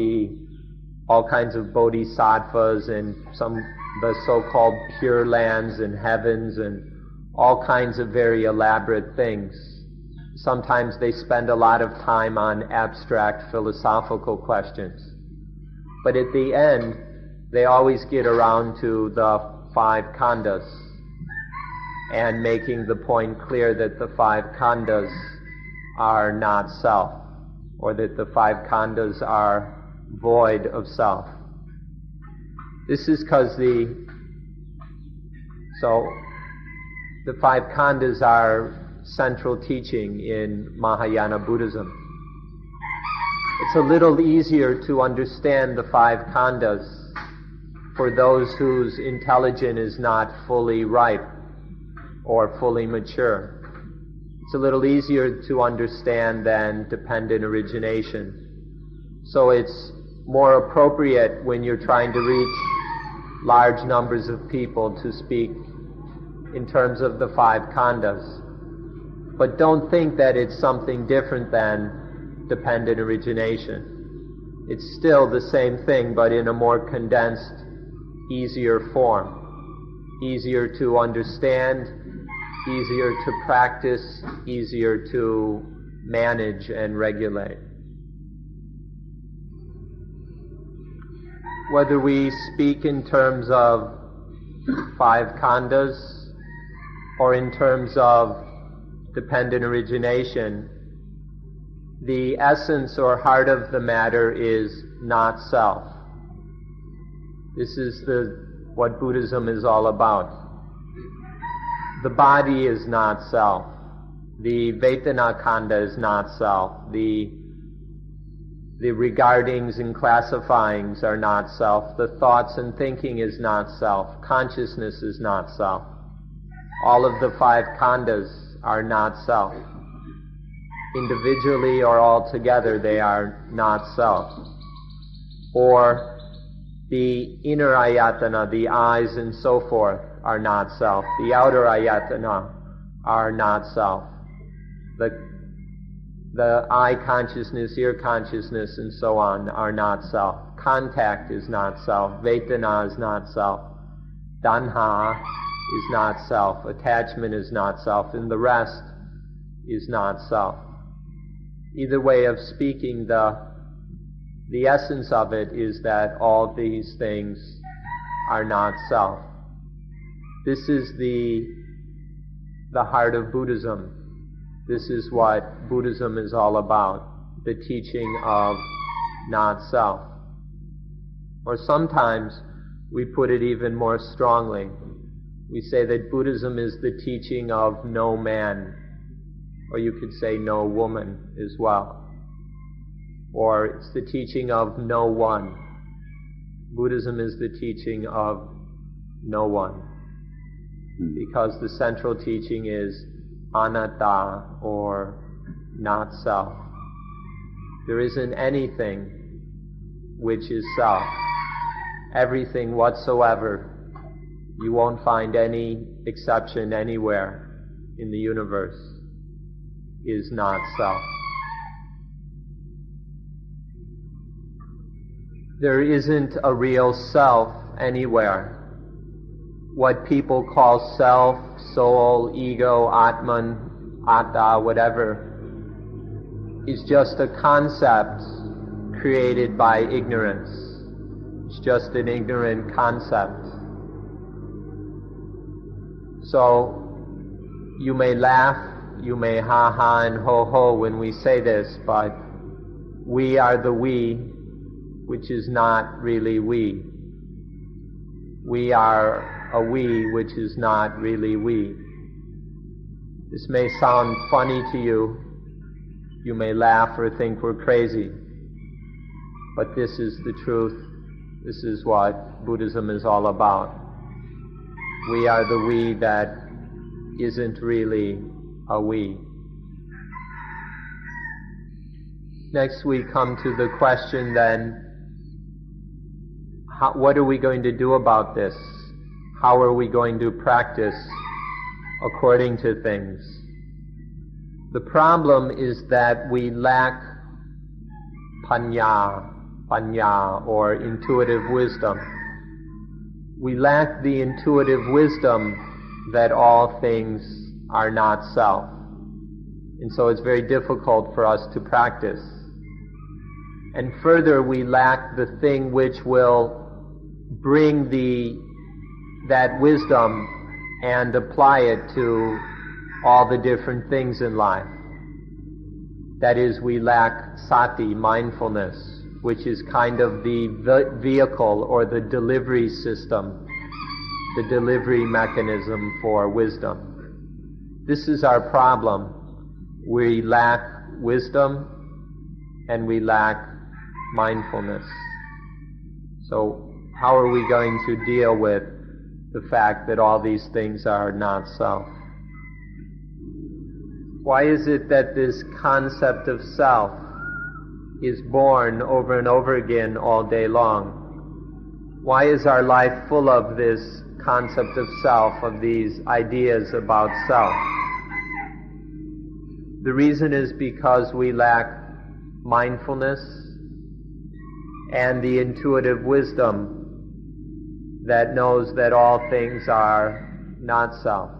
all kinds of bodhisattvas and the so-called pure lands and heavens and all kinds of very elaborate things. Sometimes they spend a lot of time on abstract philosophical questions. But at the end, they always get around to the 5 khandas and making the point clear that the 5 khandas are not self, or that the 5 khandas are void of self. This is because the 5 khandas are central teaching in Mahayana Buddhism. It's a little easier to understand the 5 khandas for those whose intelligence is not fully ripe or fully mature. It's a little easier to understand than dependent origination. So it's more appropriate when you're trying to reach large numbers of people to speak in terms of the 5 khandas. But don't think that it's something different than dependent origination. It's still the same thing, but in a more condensed, easier form. Easier to understand, easier to practice, easier to manage and regulate. Whether we speak in terms of 5 khandhas or in terms of dependent origination, the essence or heart of the matter is not self. This is what Buddhism is all about. The body is not self. The Vedana Khandha is not self. The regardings and classifyings are not self. The thoughts and thinking is not self. Consciousness is not self. All of the 5 khandhas are not self. Individually or all together, they are not self. Or the inner ayatana, the eyes and so forth, are not self. The outer ayatana are not self. The eye consciousness, ear consciousness, and so on are not self. Contact is not self. Vedana is not self. Tanha is not self. Attachment is not self. And the rest is not self. Either way of speaking, the essence of it is that all these things are not self. This is the heart of Buddhism. This is what Buddhism is all about, the teaching of not self. Or sometimes we put it even more strongly. We say that Buddhism is the teaching of no man, or you could say no woman as well. Or it's the teaching of no one. Buddhism is the teaching of no one. Because the central teaching is anatta, or not self. There isn't anything which is self. Everything whatsoever, you won't find any exception anywhere in the universe, is not self. There isn't a real self anywhere. What people call self, soul, ego, atman, atta, whatever, is just a concept created by ignorance. It's just an ignorant concept. So, you may laugh, you may ha-ha and ho-ho when we say this, but we are the we, which is not really we. We are a we which is not really we. This may sound funny to you. You may laugh or think we're crazy. But this is the truth. This is what Buddhism is all about. We are the we that isn't really a we. Next we come to the question then, what are we going to do about this? How are we going to practice according to things? The problem is that we lack panya, or intuitive wisdom. We lack the intuitive wisdom that all things are not self. And so it's very difficult for us to practice. And further, we lack the thing which will bring that wisdom and apply it to all the different things in life. That is, we lack sati, mindfulness, which is kind of the vehicle or the delivery system, the delivery mechanism for wisdom. This is our problem. We lack wisdom and we lack mindfulness. So how are we going to deal with the fact that all these things are not self? Why is it that this concept of self is born over and over again all day long? Why is our life full of this concept of self, of these ideas about self? The reason is because we lack mindfulness, and the intuitive wisdom that knows that all things are not self.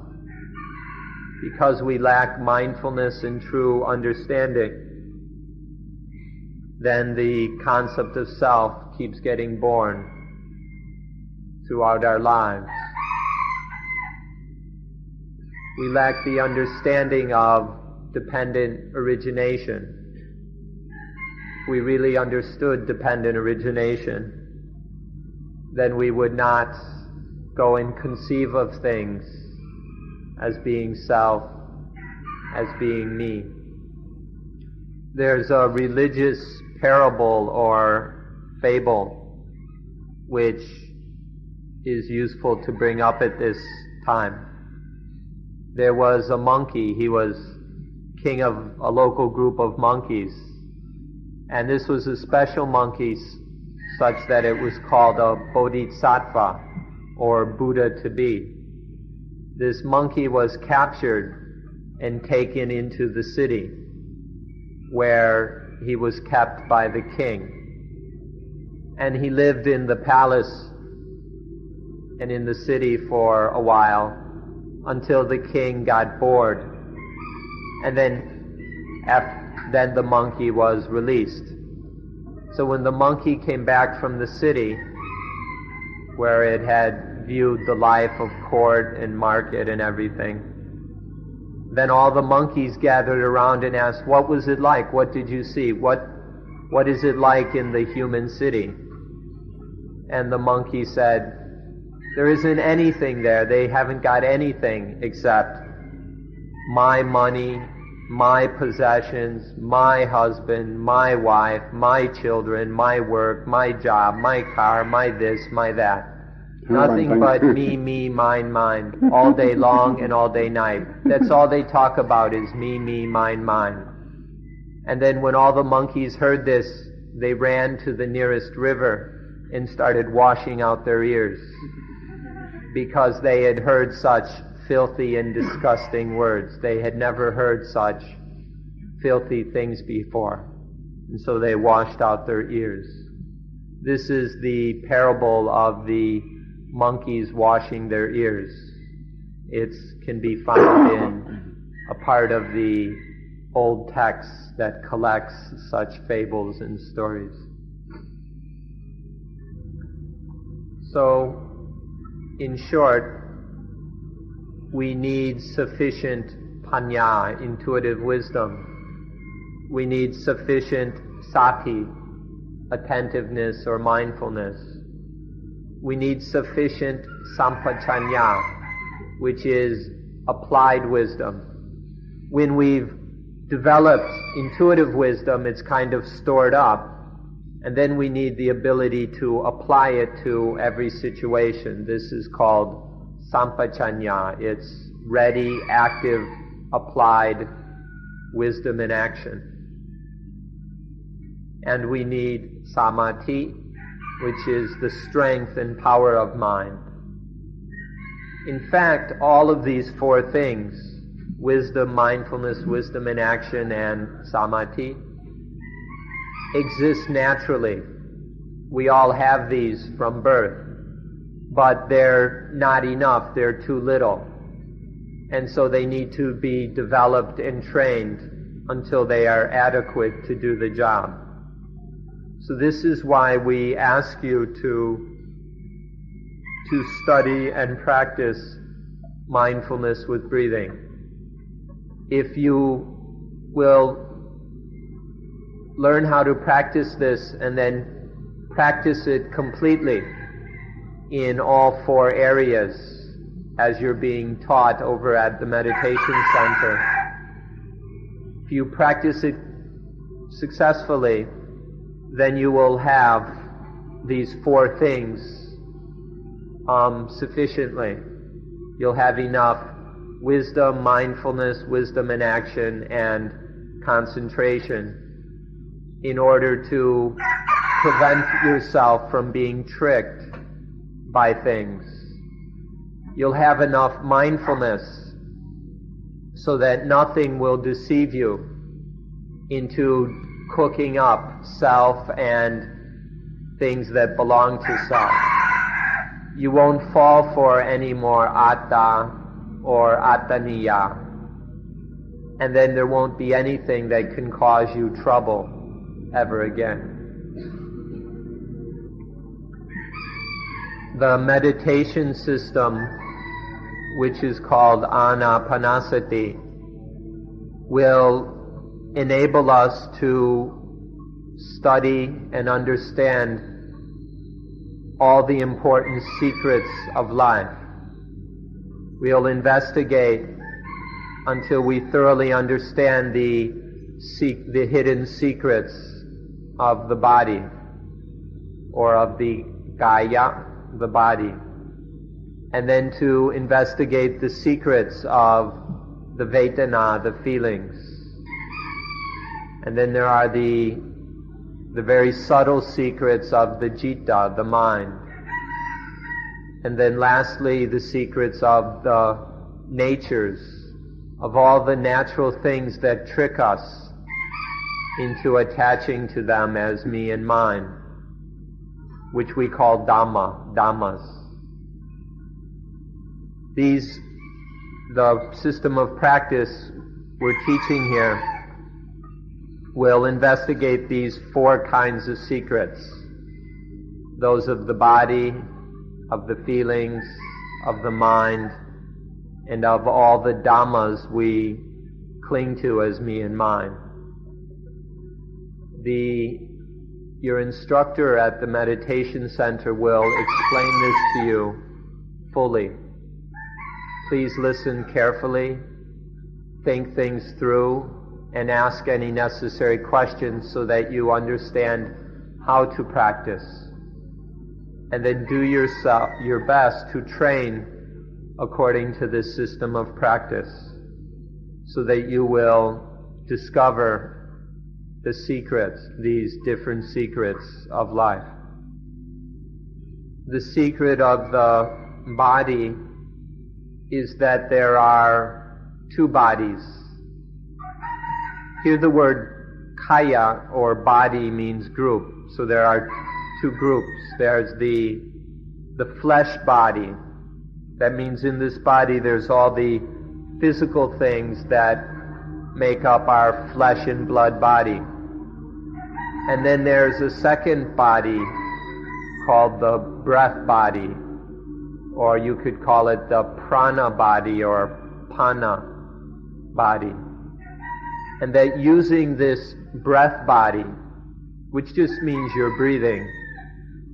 Because we lack mindfulness and true understanding, then the concept of self keeps getting born throughout our lives. We lack the understanding of dependent origination. If we really understood dependent origination, then we would not go and conceive of things as being self, as being me. There's a religious parable or fable which is useful to bring up at this time. There was a monkey. He was king of a local group of monkeys. And this was a special monkey such that it was called a bodhisattva, or Buddha to be. This monkey was captured and taken into the city, where he was kept by the king. And he lived in the palace and in the city for a while, until the king got bored. And then the monkey was released. So when the monkey came back from the city, where it had viewed the life of court and market and everything, then all the monkeys gathered around and asked, "What was it like? What did you see? What is it like in the human city?" And the monkey said, "There isn't anything there. They haven't got anything except my money, my possessions, my husband, my wife, my children, my work, my job, my car, my this, my that. Nothing but me, mine, mine, all day long and all day night. That's all they talk about is me, mine, mine." And then when all the monkeys heard this, they ran to the nearest river and started washing out their ears, because they had heard such filthy and disgusting words. They had never heard such filthy things before. And so they washed out their ears. This is the parable of the monkeys washing their ears. It can be found in a part of the old text that collects such fables and stories. So, in short, we need sufficient panya, intuitive wisdom. We need sufficient sati, attentiveness or mindfulness. We need sufficient sampachanya, which is applied wisdom. When we've developed intuitive wisdom, it's kind of stored up, and then we need the ability to apply it to every situation. This is called sampachanya. It's ready, active, applied wisdom in action. And we need samadhi, which is the strength and power of mind. In fact, all of these four things, wisdom, mindfulness, wisdom in action, and samadhi, exist naturally. We all have these from birth, but they're not enough, they're too little. And so they need to be developed and trained until they are adequate to do the job. So this is why we ask you to study and practice mindfulness with breathing. If you will learn how to practice this and then practice it completely in all four areas as you're being taught over at the meditation center, if you practice it successfully, then you will have these four things sufficiently. You'll have enough wisdom, mindfulness, wisdom in action, and concentration in order to prevent yourself from being tricked by things. You'll have enough mindfulness so that nothing will deceive you into cooking up self and things that belong to self. You won't fall for any more atta or attaniya, and then there won't be anything that can cause you trouble ever again. The meditation system, which is called Anapanasati, will enable us to study and understand all the important secrets of life. We'll investigate until we thoroughly understand the hidden secrets of the body, or of the kaya, the body, and then to investigate the secrets of the vedana, the feelings. And then there are the very subtle secrets of the citta, the mind. And then lastly, the secrets of the natures, of all the natural things that trick us into attaching to them as me and mine, which we call dhammas. The system of practice we're teaching here will investigate these 4 kinds of secrets: those of the body, of the feelings, of the mind, and of all the dhammas we cling to as me and mine. Your instructor at the meditation center will explain this to you fully. Please listen carefully, think things through, and ask any necessary questions so that you understand how to practice. And then do your best to train according to this system of practice, so that you will discover the secrets, these different secrets of life. The secret of the body is that there are 2 bodies. Here the word kaya, or body, means group. So there are 2 groups. There's the flesh body. That means in this body there's all the physical things that make up our flesh and blood body. And then there's a second body called the breath body, or you could call it the prana body or pana body. And that using this breath body, which just means you're breathing,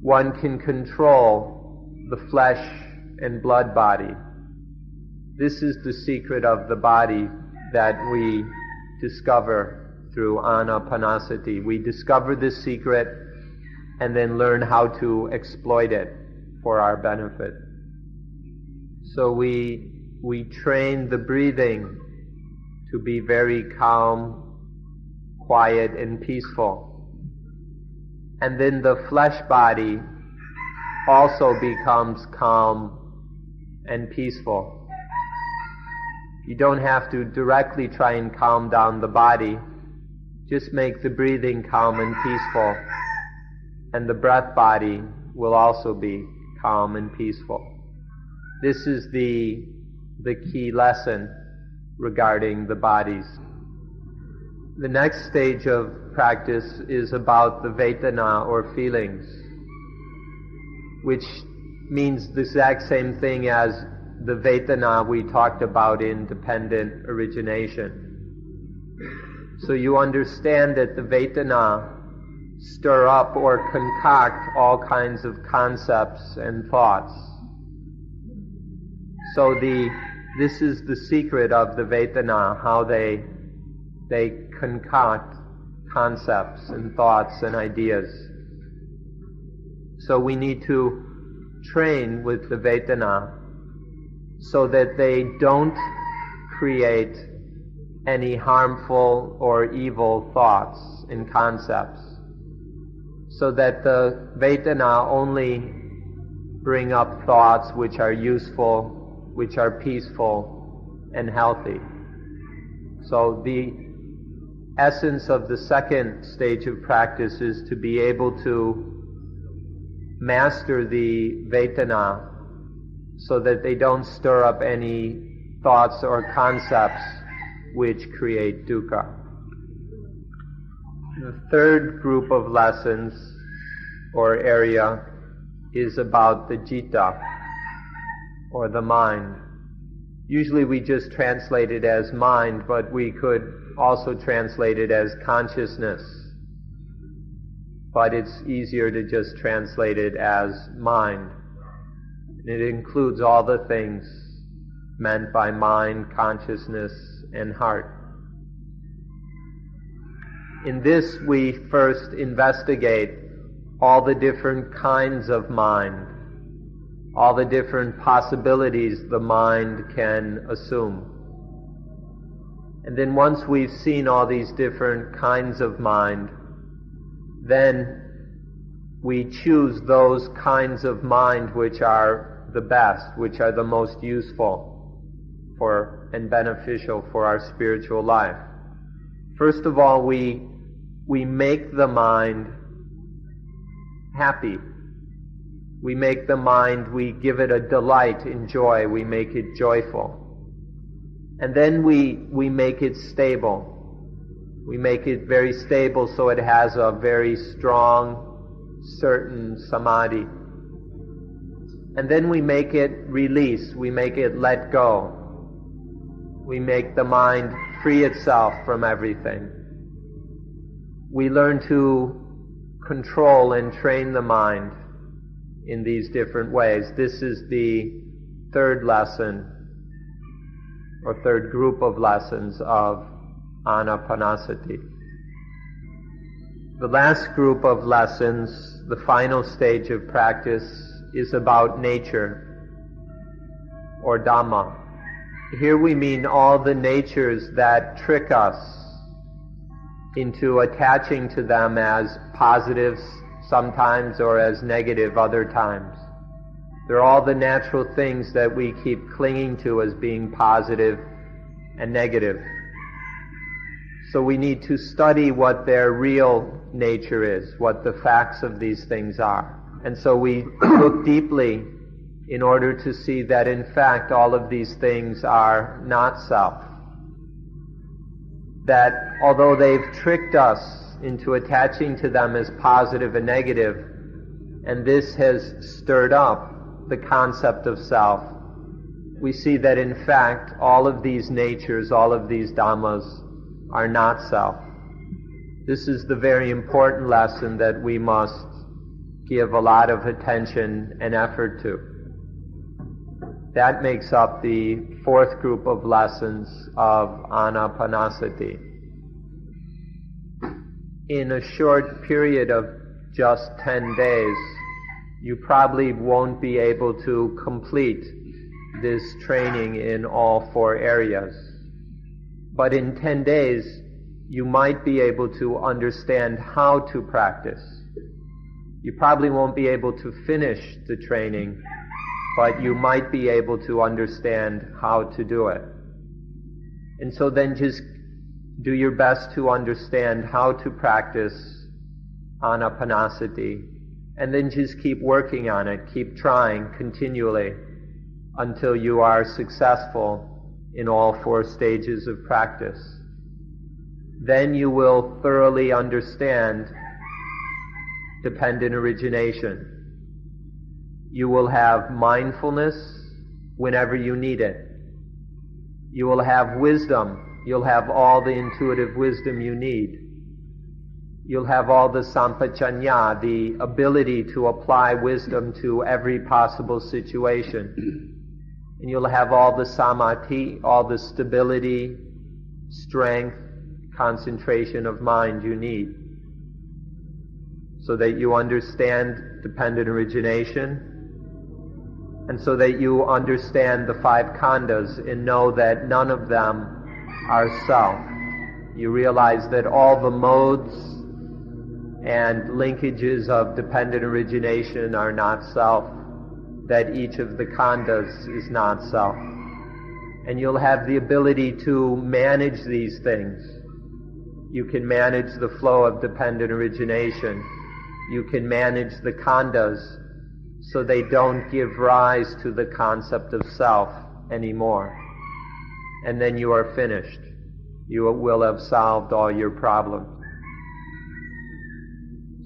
one can control the flesh and blood body. This is the secret of the body that we discover through Anapanasati. We discover this secret and then learn how to exploit it for our benefit. So we train the breathing to be very calm, quiet, and peaceful. And then the flesh body also becomes calm and peaceful. You don't have to directly try and calm down the body. Just make the breathing calm and peaceful, and the breath body will also be calm and peaceful. This is the key lesson regarding the bodies. The next stage of practice is about the vedana, or feelings, which means the exact same thing as the vedana we talked about in dependent origination. So you understand that the vedana stir up or concoct all kinds of concepts and thoughts. So this is the secret of the vedana, how they concoct concepts and thoughts and ideas. So we need to train with the vedana so that they don't create any harmful or evil thoughts and concepts, so that the vedana only bring up thoughts which are useful, which are peaceful and healthy. So the essence of the second stage of practice is to be able to master the Vedana so that they don't stir up any thoughts or concepts which create dukkha. The third group of lessons or area is about the citta, or the mind. Usually we just translate it as mind, but we could also translate it as consciousness. But it's easier to just translate it as mind. And it includes all the things meant by mind, consciousness, and heart. In this, we first investigate all the different kinds of mind, all the different possibilities the mind can assume. And then once we've seen all these different kinds of mind, then we choose those kinds of mind which are the best, which are the most useful for and beneficial for our spiritual life. First of all, we make the mind happy. We make the mind, we give it a delight and joy, we make it joyful. And then we make it stable. We make it very stable so it has a very strong, certain samadhi. And then we make it release, we make it let go. We make the mind free itself from everything. We learn to control and train the mind in these different ways. This is the third lesson, or third group of lessons of Anapanasati. The last group of lessons, the final stage of practice, is about nature, or Dhamma. Here we mean all the natures that trick us into attaching to them as positives sometimes or as negative other times. They're all the natural things that we keep clinging to as being positive and negative. So we need to study what their real nature is, what the facts of these things are. And so we look deeply in order to see that in fact all of these things are not self. That although they've tricked us into attaching to them as positive and negative, and this has stirred up the concept of self, we see that in fact all of these natures, all of these dhammas are not self. This is the very important lesson that we must give a lot of attention and effort to. That makes up the fourth group of lessons of Anapanasati. In a short period of just 10 days, you probably won't be able to complete this training in all four areas. But in 10 days, you might be able to understand how to practice. You probably won't be able to finish the training, but you might be able to understand how to do it. And so then just do your best to understand how to practice Anapanasati, and then just keep working on it, keep trying continually until you are successful in all four stages of practice. Then you will thoroughly understand dependent origination. You will have mindfulness whenever you need it. You will have wisdom. You'll have all the intuitive wisdom you need. You'll have all the sampajanya, the ability to apply wisdom to every possible situation. And you'll have all the samadhi, all the stability, strength, concentration of mind you need, so that you understand dependent origination, and so that you understand the five khandhas and know that none of them are self. You realize that all the modes and linkages of dependent origination are not self, that each of the khandhas is not self. And you'll have the ability to manage these things. You can manage the flow of dependent origination. You can manage the khandhas so they don't give rise to the concept of self anymore. And then you are finished. You will have solved all your problems.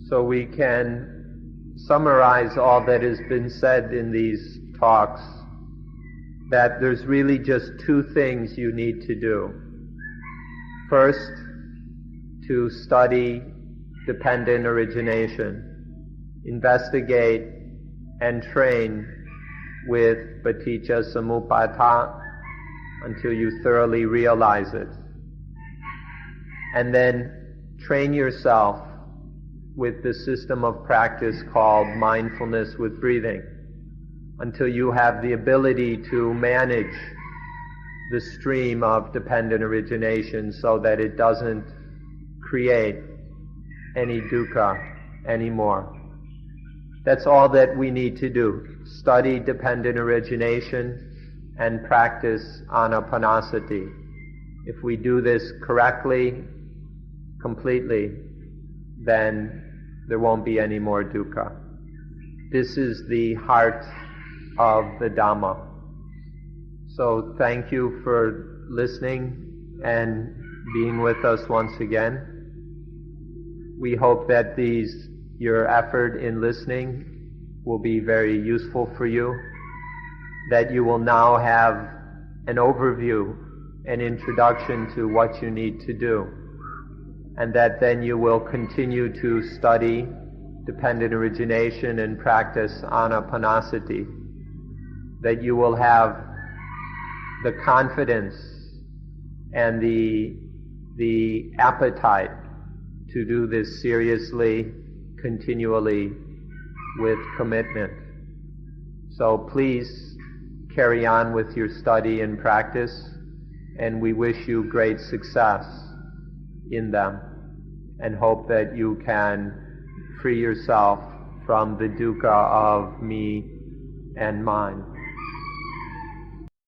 So we can summarize all that has been said in these talks, that there's really just two things you need to do. First, to study dependent origination, investigate and train with Paticca Samuppada until you thoroughly realize it. And then train yourself with the system of practice called mindfulness with breathing until you have the ability to manage the stream of dependent origination so that it doesn't create any dukkha anymore. That's all that we need to do. Study dependent origination and practice anapanasati. If we do this correctly, completely, then there won't be any more dukkha. This is the heart of the Dhamma. So thank you for listening and being with us once again. We hope that your effort in listening will be very useful for you, that you will now have an overview, an introduction to what you need to do, and that then you will continue to study dependent origination and practice anapanasati, that you will have the confidence and the appetite to do this seriously, continually, with commitment. So please carry on with your study and practice, and we wish you great success in them, and hope that you can free yourself from the dukkha of me and mine.